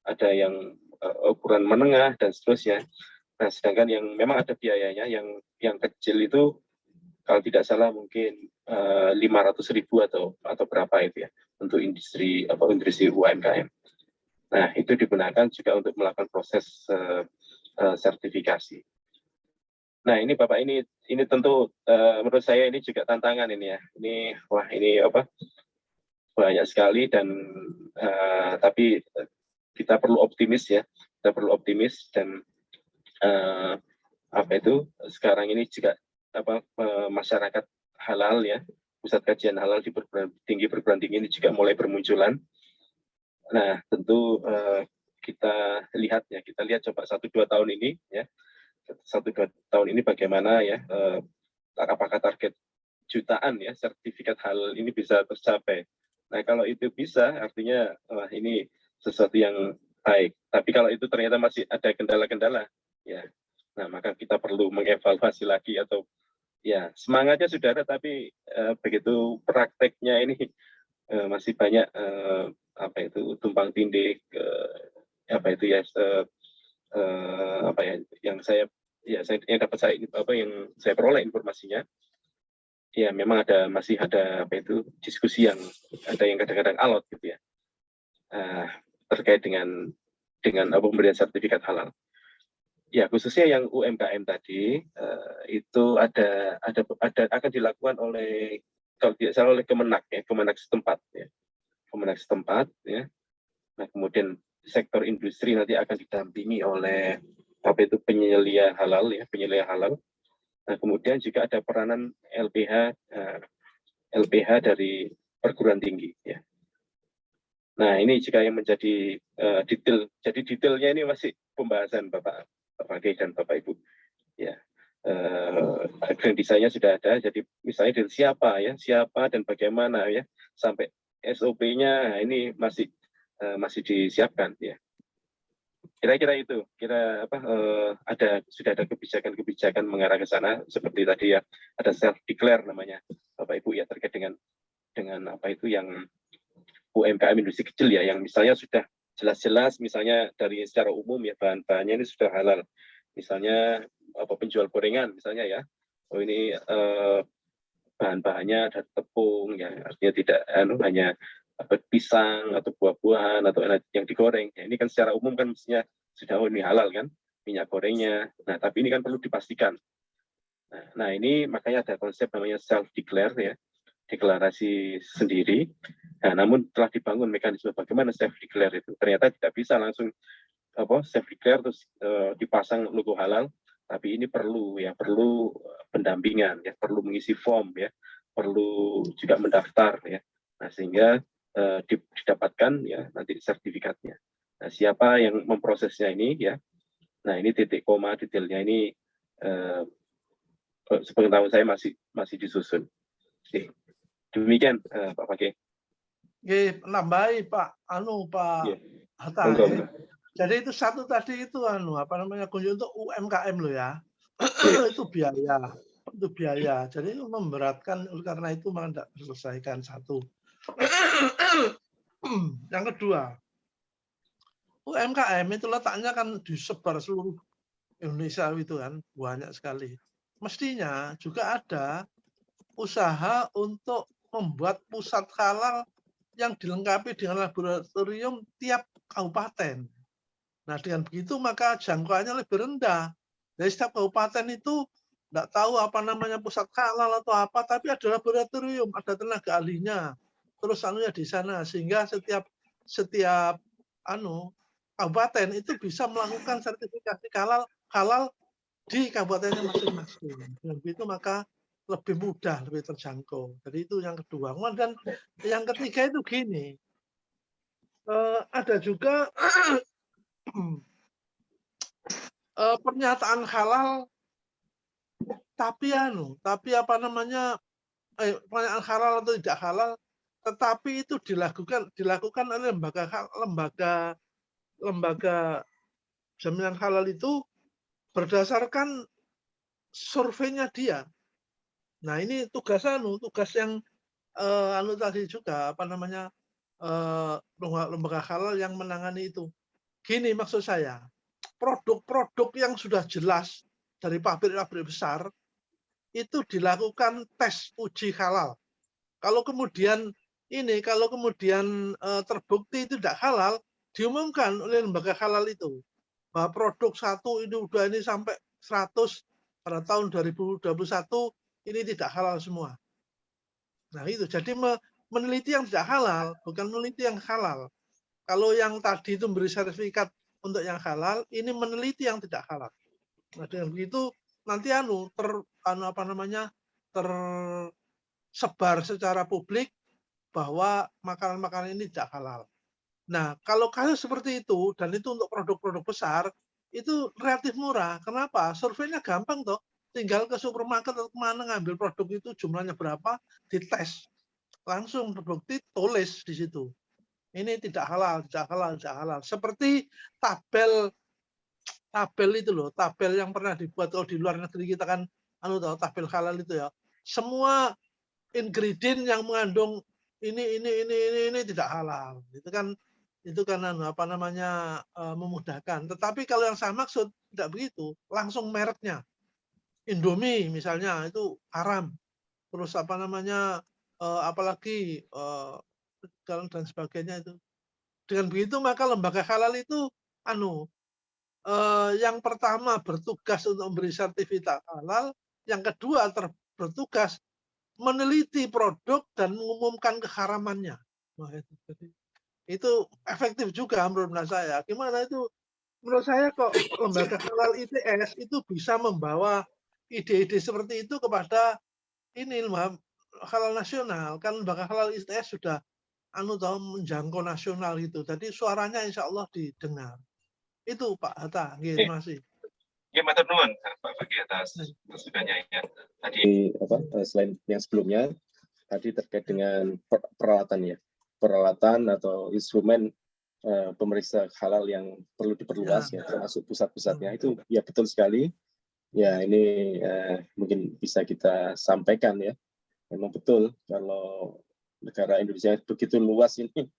ada yang ukuran menengah dan seterusnya. Nah, sedangkan yang memang ada biayanya, yang kecil itu kalau tidak salah mungkin 500.000 atau berapa itu ya untuk industri UMKM. Nah, itu digunakan juga untuk melakukan proses sertifikasi. Nah, ini Bapak, ini tentu menurut saya ini juga tantangan ini ya. Ini banyak sekali dan tapi kita perlu optimis ya. Kita perlu optimis dan sekarang ini juga masyarakat halal ya, pusat kajian halal di perguruan tinggi ini juga mulai bermunculan. Nah, tentu kita lihat coba 1-2 tahun ini ya. 1-2 tahun ini bagaimana ya, apakah target jutaan ya sertifikat halal ini bisa tercapai. Nah, kalau itu bisa artinya ini sesuatu yang baik. Tapi kalau itu ternyata masih ada kendala-kendala ya, nah maka kita perlu mengevaluasi lagi atau ya semangatnya sudah ada tapi begitu prakteknya ini masih banyak tumpang tindih yang saya peroleh informasinya ya, memang masih ada diskusi yang ada yang kadang-kadang alot gitu ya terkait dengan pemberian sertifikat halal. Ya, khususnya yang UMKM tadi itu akan dilakukan oleh, kalau tidak salah, oleh Kemenak setempat ya. Kemenak setempat ya. Nah, kemudian sektor industri nanti akan didampingi oleh penyelia halal ya, penyelia halal. Nah, kemudian juga ada peranan LPH dari perguruan tinggi ya. Nah, ini juga yang menjadi detail. Jadi detailnya ini masih pembahasan Bapak Kiai dan Bapak Ibu. Ya, grand desainnya sudah ada. Jadi misalnya dari siapa dan bagaimana ya, sampai SOP-nya ini masih disiapkan ya. Kira-kira itu, sudah ada kebijakan mengarah ke sana seperti tadi ya, ada self declare namanya Bapak Ibu ya, terkait dengan yang UMKM industri kecil ya, yang misalnya sudah jelas-jelas misalnya dari secara umum ya bahan-bahannya ini sudah halal. Misalnya penjual gorengan misalnya ya, ini bahan-bahannya ada tepung ya, artinya tidak hanya pisang atau buah-buahan atau yang digoreng. Ya, ini kan secara umum kan mestinya sudah ini halal kan, minyak gorengnya. Nah, tapi ini kan perlu dipastikan. Nah, ini makanya ada konsep namanya self declare ya, deklarasi sendiri. Nah, namun telah dibangun mekanisme bagaimana self declare itu. Ternyata tidak bisa langsung self declare terus dipasang logo halal, tapi ini perlu pendampingan ya, perlu mengisi form ya, perlu juga mendaftar ya. Nah, sehingga didapatkan ya nanti sertifikatnya. Nah, siapa yang memprosesnya ini ya. Nah, ini titik koma detailnya ini sepengetahuan saya masih disusun. Demikian Pak Fakih. Nggih, nambahi Pak Iya. Hatta. Monggo, monggo. Jadi itu satu tadi itu kunci untuk UMKM loh ya. Itu biaya. Jadi itu memberatkan, karena itu malah tidak diselesaikan satu. Yang kedua, UMKM itu letaknya kan disebar seluruh Indonesia itu kan, banyak sekali. Mestinya juga ada usaha untuk membuat pusat halal yang dilengkapi dengan laboratorium tiap kabupaten. Nah, dengan begitu maka jangkauannya lebih rendah. Jadi setiap kabupaten itu tidak tahu apa namanya pusat halal atau apa, tapi ada laboratorium, ada tenaga ahlinya. Terus di sana, sehingga setiap kabupaten itu bisa melakukan sertifikasi halal di kabupatennya masing-masing. Dengan begitu maka lebih mudah, lebih terjangkau. Jadi itu yang kedua. Dan yang ketiga itu gini, ada juga pernyataan halal, tapi pernyataan halal atau tidak halal, tetapi itu dilakukan oleh lembaga jaminan halal itu berdasarkan surveinya dia. Nah, ini tugas yang tadi juga lembaga halal yang menangani itu. Gini maksud saya, produk-produk yang sudah jelas dari pabrik-pabrik besar itu dilakukan tes uji halal. Kalau kemudian terbukti itu tidak halal, diumumkan oleh lembaga halal itu bahwa produk 1 ini udah ini sampai 100 pada tahun 2021 ini tidak halal semua. Nah itu, jadi meneliti yang tidak halal, bukan meneliti yang halal. Kalau yang tadi itu memberi sertifikat untuk yang halal, ini meneliti yang tidak halal. Nah dengan begitu nanti tersebar secara publik bahwa makanan-makanan ini tidak halal. Nah kalau kasus seperti itu, dan itu untuk produk-produk besar, itu relatif murah. Kenapa? Surveinya gampang toh. Tinggal ke supermarket atau kemana ngambil produk itu jumlahnya berapa, dites. Langsung terbukti, tulis di situ. Ini tidak halal, tidak halal, tidak halal. Seperti tabel itu loh, tabel yang pernah dibuat kalau di luar negeri kita kan tabel halal itu ya. Semua ingredient yang mengandung ini tidak halal. Itu kan memudahkan. Tetapi kalau yang saya maksud tidak begitu, langsung mereknya. Indomie misalnya itu haram. Terus apalagi dan sebagainya itu. Dengan begitu maka lembaga halal itu yang pertama bertugas untuk memberi sertifikat halal, yang kedua bertugas meneliti produk dan mengumumkan keharamannya. Nah, itu efektif juga menurut saya. Gimana itu? Menurut saya kok lembaga halal ITS itu bisa membawa ide-ide seperti itu kepada halal nasional. Kan lembaga halal ITS sudah menjangkau nasional gitu. Jadi suaranya insya Allah didengar. Itu Pak Hatta, terima kasih. Ya, matur nuwun Pak Fakih atas masukannya ya. Tadi selain yang sebelumnya tadi terkait dengan peralatan atau instrumen pemeriksa halal yang perlu diperluas ya, termasuk pusat-pusatnya itu ya betul sekali. Ya ini mungkin bisa kita sampaikan ya. Memang betul kalau negara Indonesia begitu luas ini,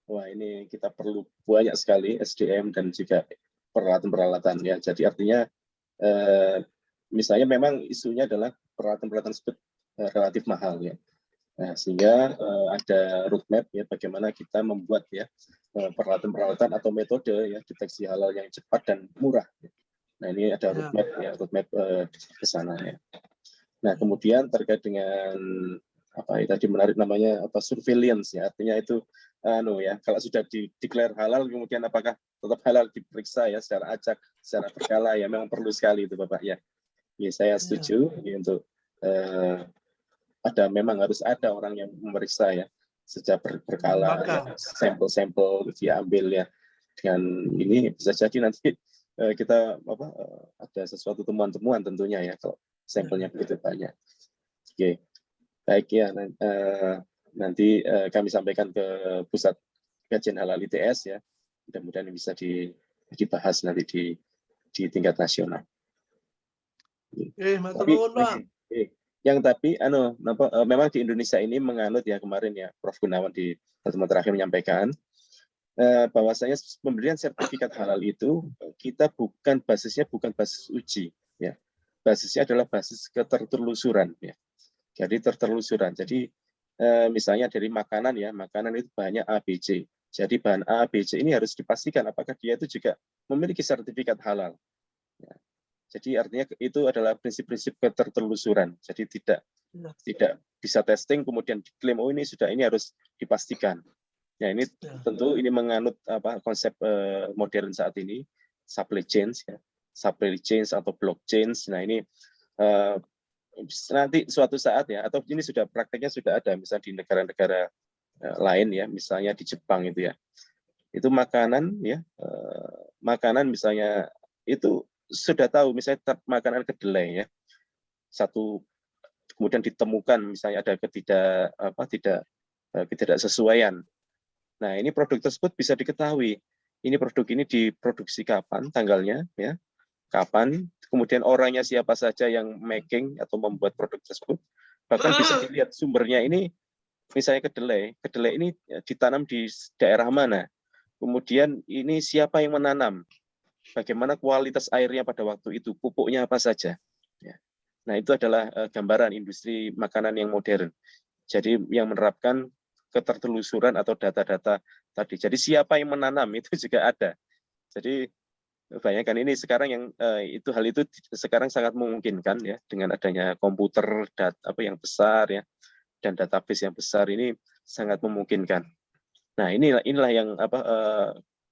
wah ini kita perlu banyak sekali SDM dan juga peralatan-peralatan ya. Jadi artinya misalnya memang isunya adalah peralatan-peralatan tersebut relatif mahal ya. Nah, sehingga ada roadmap ya bagaimana kita membuat ya peralatan-peralatan atau metode ya deteksi halal yang cepat dan murah. Nah, ini ada roadmap ke sana ya. Nah, kemudian terkait dengan tadi menarik namanya surveillance ya, artinya itu kalau sudah declare halal kemudian apakah tetap halal diperiksa ya secara acak, secara berkala ya, memang perlu sekali itu Bapak ya. Ya saya setuju ya, untuk memang harus ada orang yang memeriksa ya secara berkala ya, sampel-sampel diambil ya. Dengan ini bisa jadi nanti kita ada sesuatu temuan-temuan tentunya ya kalau sampelnya begitu banyak. Oke, baik ya. Nanti kami sampaikan ke Pusat Kajian Halal ITS ya. Mudah-mudahan bisa dibahas nanti di tingkat nasional. Matur nuwun, Pak. Tapi memang di Indonesia ini menganut ya, kemarin ya Prof Gunawan di pertemuan terakhir menyampaikan bahwasanya pemberian sertifikat halal itu kita basisnya bukan basis uji ya. Basisnya adalah basis ketertelusuran ya. Jadi tertelusuran. Jadi misalnya dari makanan ya, makanan itu banyak ABC. Jadi bahan A, B, C ini harus dipastikan apakah dia itu juga memiliki sertifikat halal. Ya. Jadi artinya itu adalah prinsip-prinsip ketertelusuran. Jadi tidak bisa testing kemudian diklaim oh ini harus dipastikan. Ya ini tentu ini menganut konsep modern saat ini supply chains ya, supply chains atau blockchain. Nah ini nanti suatu saat ya, atau ini prakteknya sudah ada misalnya di negara-negara lain ya, misalnya di Jepang itu ya, itu makanan ya, makanan misalnya itu sudah tahu misalnya makanan kedelai ya, kemudian ditemukan misalnya ada ketidaksesuaian. Nah ini produk tersebut bisa diketahui ini produk ini diproduksi kapan, tanggalnya ya, kapan, kemudian orangnya siapa saja yang making atau membuat produk tersebut, bahkan bisa dilihat sumbernya ini misalnya kedelai ini ditanam di daerah mana, kemudian ini siapa yang menanam, bagaimana kualitas airnya pada waktu itu, pupuknya apa saja. Ya. Nah itu adalah gambaran industri makanan yang modern. Jadi yang menerapkan ketertelusuran atau data-data tadi. Jadi siapa yang menanam itu juga ada. Jadi bayangkan ini sekarang hal itu sekarang sangat memungkinkan ya dengan adanya komputer yang besar ya dan database yang besar ini sangat memungkinkan. Nah inilah yang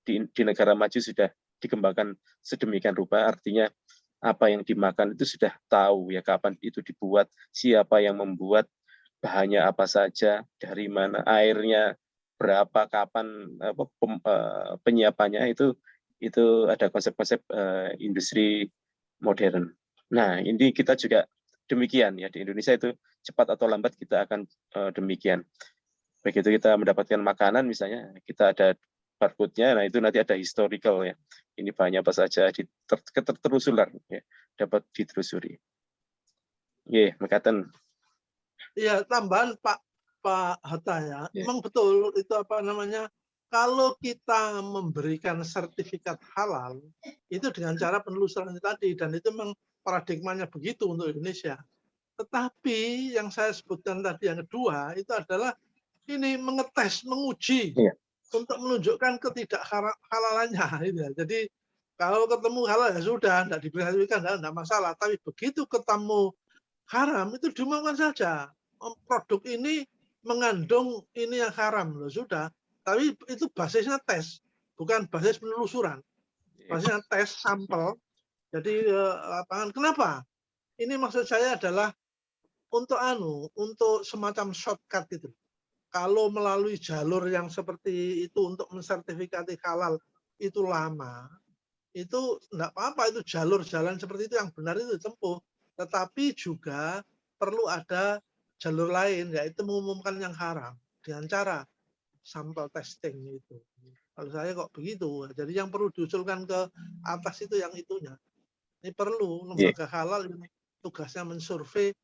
di negara maju sudah dikembangkan sedemikian rupa, artinya apa yang dimakan itu sudah tahu ya kapan itu dibuat, siapa yang membuat, bahannya apa saja, dari mana, airnya berapa, kapan penyiapannya, itu ada konsep-konsep industri modern. Nah ini kita juga demikian ya, di Indonesia itu cepat atau lambat kita akan demikian. Begitu kita mendapatkan makanan misalnya kita ada barcode-nya, nah itu nanti ada historical ya. Ini bahannya apa saja, ketertelusuran ya, dapat ditelusuri. Nggih, mekaten. Iya, tambahan Pak Hatta ya. Memang betul itu kalau kita memberikan sertifikat halal itu dengan cara penelusuran tadi, dan itu memang paradigmanya begitu untuk Indonesia. Tetapi yang saya sebutkan tadi yang kedua itu adalah ini mengetes, menguji untuk menunjukkan ketidakhalalannya. Gitu ya. Jadi kalau ketemu halal ya sudah, tidak diperhatikan, tidak masalah. Tapi begitu ketemu haram itu diumumkan saja. Produk ini mengandung ini yang haram loh, sudah. Tapi itu basisnya tes, bukan basis penelusuran. Basisnya tes sampel. Jadi kenapa? Ini maksud saya adalah untuk semacam shortcut itu. Kalau melalui jalur yang seperti itu untuk mensertifikati halal itu lama, itu enggak apa-apa, itu jalur jalan seperti itu yang benar itu ditempuh. Tetapi juga perlu ada jalur lain, yaitu mengumumkan yang haram dengan cara sampel testing itu. Kalau saya kok begitu, jadi yang perlu diusulkan ke atas itu yang itunya. Ini perlu lembaga halal ini tugasnya mensurvei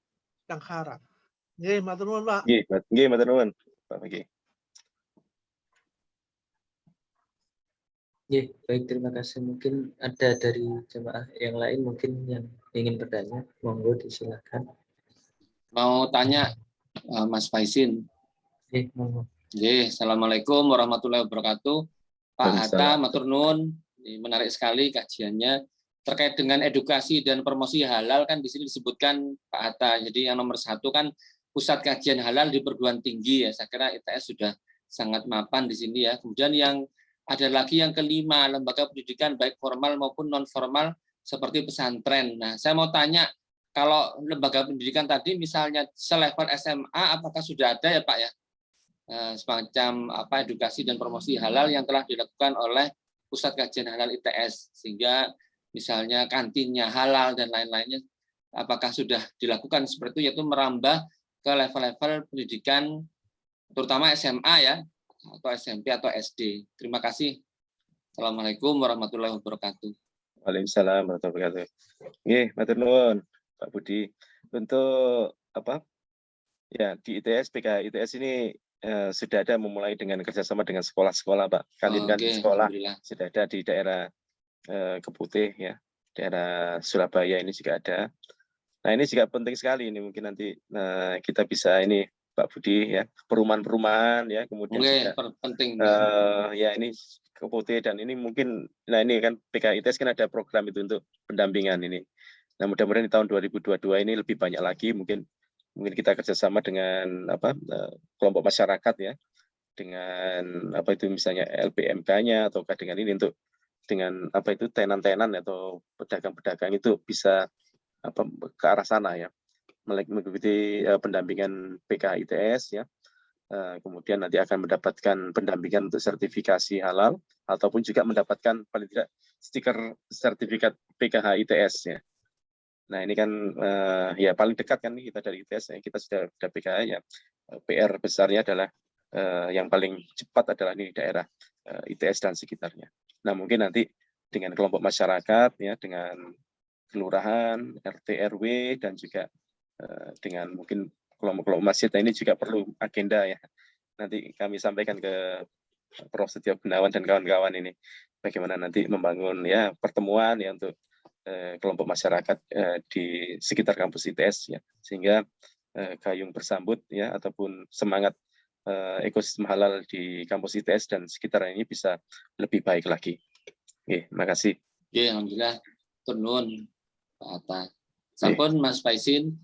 yang haram. Nggih, matur nuwun, Pak. Nggih, matur nuwun, Pak Megi. Baik, terima kasih. Mungkin ada dari jemaah yang lain mungkin yang ingin bertanya, monggo disilakan. Mau tanya Mas Faizin. Monggo. Assalamualaikum warahmatullahi wabarakatuh. Pak Hatta, matur nuwun. Menarik sekali kajiannya terkait dengan edukasi dan promosi halal, kan di sini disebutkan Pak Hatta. Jadi yang nomor 1 kan pusat kajian halal di perguruan tinggi ya. Saya kira ITS sudah sangat mapan di sini ya. Kemudian yang ada lagi yang kelima, lembaga pendidikan baik formal maupun non formal seperti pesantren. Nah, saya mau tanya, kalau lembaga pendidikan tadi misalnya selevel SMA, apakah sudah ada ya Pak ya semacam edukasi dan promosi halal yang telah dilakukan oleh pusat kajian halal ITS, sehingga misalnya kantinnya halal dan lain-lainnya apakah sudah dilakukan seperti itu, yaitu merambah ke level-level pendidikan terutama SMA ya, atau SMP atau SD. Terima kasih. Assalamualaikum warahmatullahi wabarakatuh. Waalaikumsalam warahmatullahi wabarakatuh. Nggih, matur nuwun Pak Budi. Untuk apa? Ya, di ITS, PKH ITS ini sudah ada memulai dengan kerjasama dengan sekolah-sekolah, Pak. Kantin sekolah sudah ada di daerah Keputih ya, daerah Surabaya ini juga ada. Nah, ini juga penting sekali ini, mungkin nanti kita bisa ini Pak Budi ya, perumahan-perumahan ya, kemudian juga penting. Ya ini Keputih, dan ini mungkin, nah ini kan PKH ITS kan ada program itu untuk pendampingan ini. Nah, mudah-mudahan di tahun 2022 ini lebih banyak lagi, mungkin kita kerjasama dengan kelompok masyarakat ya, dengan apa itu misalnya LPMK-nya atau dengan ini untuk dengan apa itu tenan-tenan atau pedagang-pedagang itu bisa ke arah sana ya, mengikuti pendampingan PKH ITS ya. Kemudian nanti akan mendapatkan pendampingan untuk sertifikasi halal ataupun juga mendapatkan paling tidak stiker sertifikat PKH ITS ya. Nah, ini kan ya paling dekat kan kita dari ITS ya, kita sudah PKH ya. PR besarnya adalah yang paling cepat adalah di daerah ITS dan sekitarnya. Nah, mungkin nanti dengan kelompok masyarakat ya, dengan kelurahan, RT RW, dan juga dengan mungkin kelompok-kelompok masjid, ini juga perlu agenda ya. Nanti kami sampaikan ke Prof. Setio Gunawan dan kawan-kawan ini bagaimana nanti membangun ya pertemuan ya untuk kelompok masyarakat di sekitar kampus ITS ya, sehingga gayung bersambut ya ataupun semangat ekosistem halal di kampus ITS dan sekitar ini bisa lebih baik lagi. Oke, makasih. Oke, alhamdulillah. Turun Pak Atta. Sampun Mas Faisin.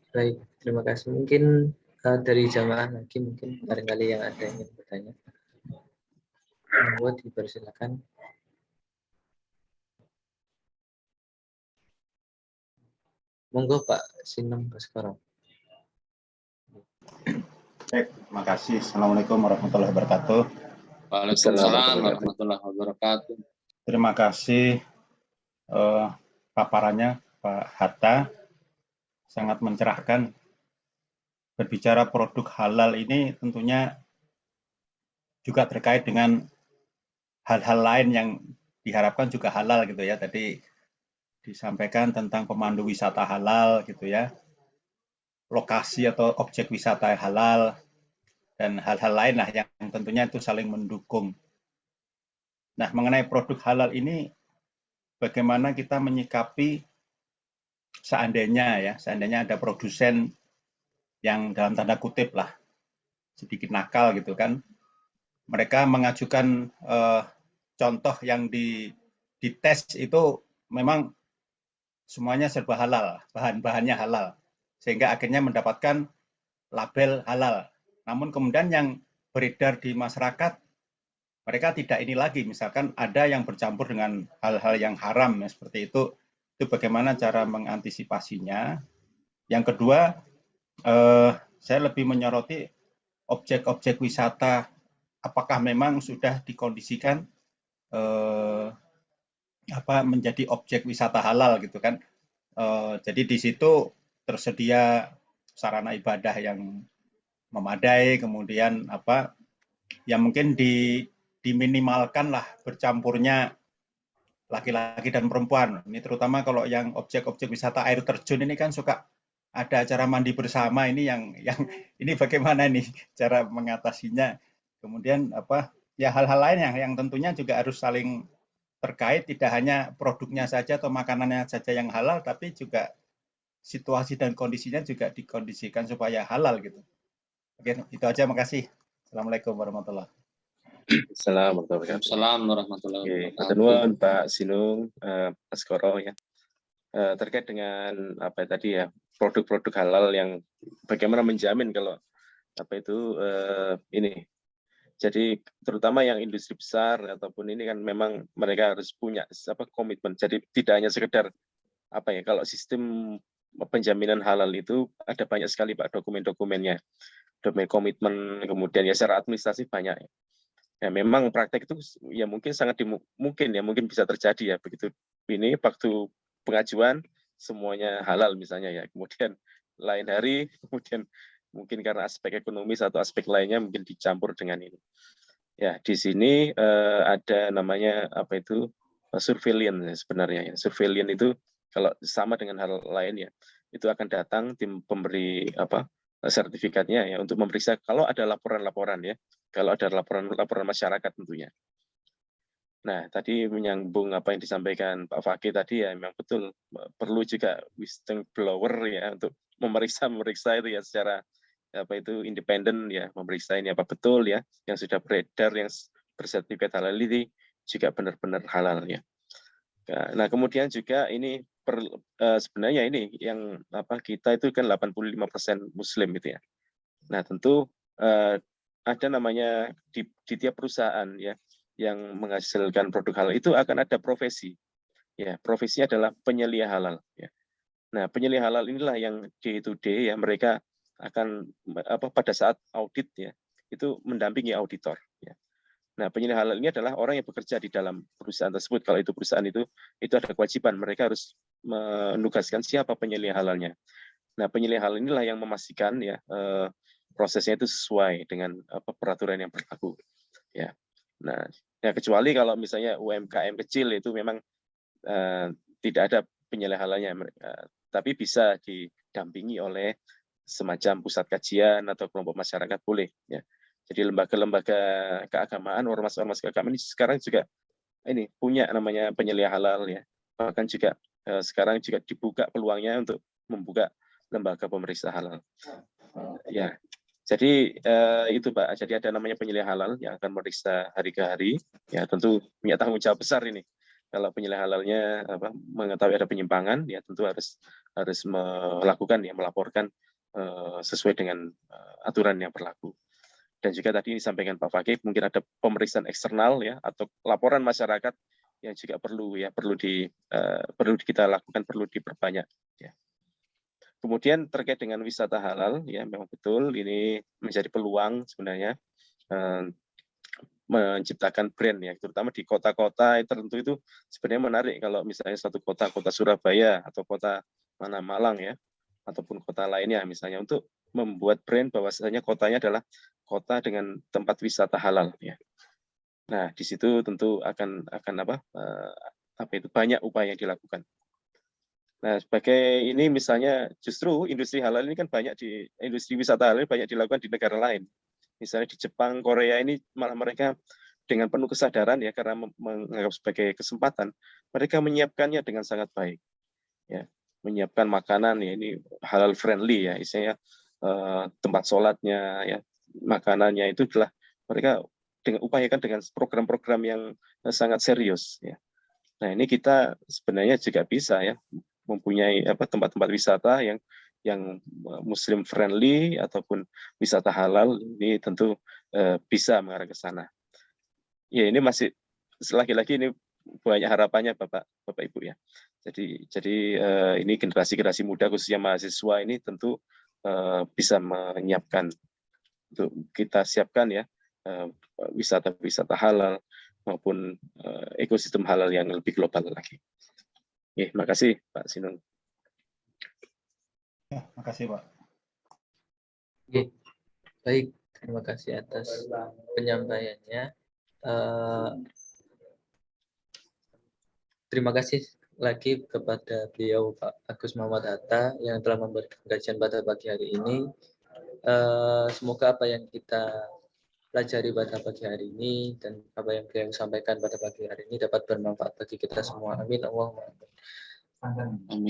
Baik, terima kasih. Mungkin dari jamaah lagi mungkin barangkali yang ada yang ingin bertanya. Monggo dipersilakan. Monggo Pak Sinem Baskoro. Baik, terima kasih. Assalamualaikum warahmatullahi wabarakatuh. Waalaikumsalam warahmatullahi wabarakatuh. Terima kasih paparannya Pak Hatta, sangat mencerahkan. Berbicara produk halal ini tentunya juga terkait dengan hal-hal lain yang diharapkan juga halal gitu ya. Tadi disampaikan tentang pemandu wisata halal gitu ya, lokasi atau objek wisata halal, dan hal-hal lain lah yang tentunya itu saling mendukung. Nah, mengenai produk halal ini, bagaimana kita menyikapi seandainya ada produsen yang dalam tanda kutip lah sedikit nakal gitu kan, mereka mengajukan contoh yang dites itu memang semuanya serba halal, bahan-bahannya halal, sehingga akhirnya mendapatkan label halal. Namun kemudian yang beredar di masyarakat, mereka tidak ini lagi, misalkan ada yang bercampur dengan hal-hal yang haram ya, seperti itu bagaimana cara mengantisipasinya. Yang kedua, saya lebih menyoroti objek-objek wisata, apakah memang sudah dikondisikan menjadi objek wisata halal gitu kan. Jadi di situ tersedia sarana ibadah yang memadai, kemudian yang mungkin diminimalkan lah bercampurnya laki-laki dan perempuan. Ini terutama kalau yang objek-objek wisata air terjun ini kan suka ada acara mandi bersama, ini yang ini bagaimana nih cara mengatasinya. Kemudian ya hal-hal lain yang tentunya juga harus saling terkait, tidak hanya produknya saja atau makanannya saja yang halal, tapi juga situasi dan kondisinya juga dikondisikan supaya halal gitu. Oke, itu aja, makasih. Assalamualaikum warahmatullahi wabarakatuh. Assalamualaikum warahmatullahi wabarakatuh. Pak Sinung Baskoro ya. Terkait dengan tadi ya, produk-produk halal yang bagaimana menjamin kalau ini. Jadi terutama yang industri besar ataupun ini kan memang mereka harus punya komitmen. Jadi tidak hanya sekedar kalau sistem penjaminan halal itu ada banyak sekali Pak dokumen-dokumennya. Dokumen komitmen, kemudian ya secara administratif banyak. Ya memang praktek itu ya mungkin sangat mungkin bisa terjadi ya begitu. Ini waktu pengajuan semuanya halal misalnya ya. Kemudian lain hari, kemudian mungkin karena aspek ekonomis atau aspek lainnya mungkin dicampur dengan ini. Ya, di sini ada namanya apa itu surveillance ya, sebenarnya ya. Surveillance itu kalau sama dengan hal lain ya, itu akan datang tim pemberi apa sertifikatnya ya untuk memeriksa kalau ada laporan-laporan ya, kalau ada laporan masyarakat tentunya. Nah, tadi menyambung apa yang disampaikan Pak Fakih tadi ya, memang betul perlu juga whistleblower ya untuk memeriksa itu ya secara apa itu independen ya, memeriksa ini apa betul ya yang sudah beredar yang bersertifikat halal ini juga benar-benar halal ya. Nah, kemudian juga ini sebenarnya ini yang apa kita itu kan 85% Muslim gitu ya. Nah, tentu ada namanya di tiap perusahaan ya yang menghasilkan produk halal itu akan ada profesi. Ya, profesinya adalah penyelia halal ya. Nah, penyelia halal inilah yang day to day ya mereka akan apa pada saat audit ya itu mendampingi auditor ya. Nah, penyelia halal ini adalah orang yang bekerja di dalam perusahaan tersebut. Kalau itu perusahaan itu ada kewajiban mereka harus menugaskan siapa penyelia halalnya. Nah, penyelia halal inilah yang memastikan ya prosesnya itu sesuai dengan apa peraturan yang berlaku ya. Nah, ya kecuali kalau misalnya UMKM kecil itu memang tidak ada penyelia halalnya, tapi bisa didampingi oleh semacam pusat kajian atau kelompok masyarakat boleh ya. Jadi lembaga-lembaga keagamaan, ormas-ormas keagamaan ini sekarang juga ini punya namanya penyelia halal ya. Bahkan juga sekarang juga dibuka peluangnya untuk membuka lembaga pemeriksa halal. Ya. Jadi itu Pak, jadi ada namanya penyelia halal yang akan memeriksa hari ke hari. Ya tentu punya tanggung jawab besar ini. Kalau penyelia halalnya apa, mengetahui ada penyimpangan, ya tentu harus melakukan ya melaporkan sesuai dengan aturan yang berlaku. Dan juga tadi disampaikan Pak Fakih, mungkin ada pemeriksaan eksternal ya atau laporan masyarakat yang juga perlu kita lakukan, perlu diperbanyak. Ya. Kemudian terkait dengan wisata halal, ya memang betul ini menjadi peluang sebenarnya menciptakan brand ya, terutama di kota-kota tertentu itu sebenarnya menarik kalau misalnya satu kota Surabaya atau kota mana Malang ya, ataupun kota lainnya misalnya untuk membuat brand bahwasanya kotanya adalah kota dengan tempat wisata halal ya. Nah di situ tentu akan apa itu banyak upaya yang dilakukan. Nah, sebagai ini misalnya justru industri halal ini kan industri wisata halal ini banyak dilakukan di negara lain. Misalnya di Jepang, Korea ini malah mereka dengan penuh kesadaran ya karena menganggap sebagai kesempatan, mereka menyiapkannya dengan sangat baik. Ya, menyiapkan makanan ya ini halal friendly ya, isinya tempat sholatnya ya, makanannya itu adalah mereka upayakan dengan program-program yang sangat serius ya. Nah, ini kita sebenarnya juga bisa ya mempunyai tempat-tempat wisata yang Muslim friendly ataupun wisata halal ini tentu bisa mengarah ke sana. Ya ini masih lagi-lagi ini banyak harapannya Bapak Ibu ya. Jadi ini generasi muda khususnya mahasiswa ini tentu bisa menyiapkan untuk kita siapkan ya wisata halal maupun ekosistem halal yang lebih global lagi. Terima kasih Pak Sinung. Ya, makasih Pak. Oke, baik. Terima kasih atas penyampaiannya. Terima kasih lagi kepada beliau Pak Agus Muhammad Hatta yang telah memberikan kajian pada pagi hari ini. Semoga apa yang kita pelajari pada pagi hari ini dan apa yang beliau sampaikan pada pagi hari ini dapat bermanfaat bagi kita semua. Amin. Allahumma amin.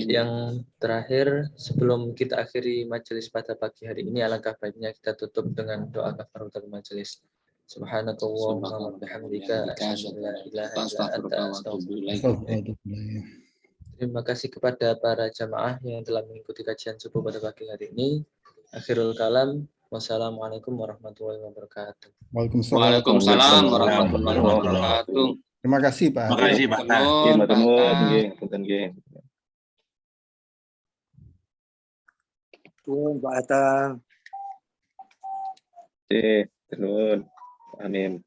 Yang terakhir, sebelum kita akhiri majelis pada pagi hari ini, alangkah baiknya kita tutup dengan doa kafaratul majelis. Subhanakallahumma wa bihamdika asyhadu an la ilaha illa anta astaghfiruka. Terima kasih kepada para jamaah yang telah mengikuti kajian subuh pada pagi hari ini. Akhirul kalam, wassalamualaikum warahmatullahi wabarakatuh. Waalaikumsalam warahmatullahi wabarakatuh. Terima kasih Pak. Terima kasih Pak. Amin.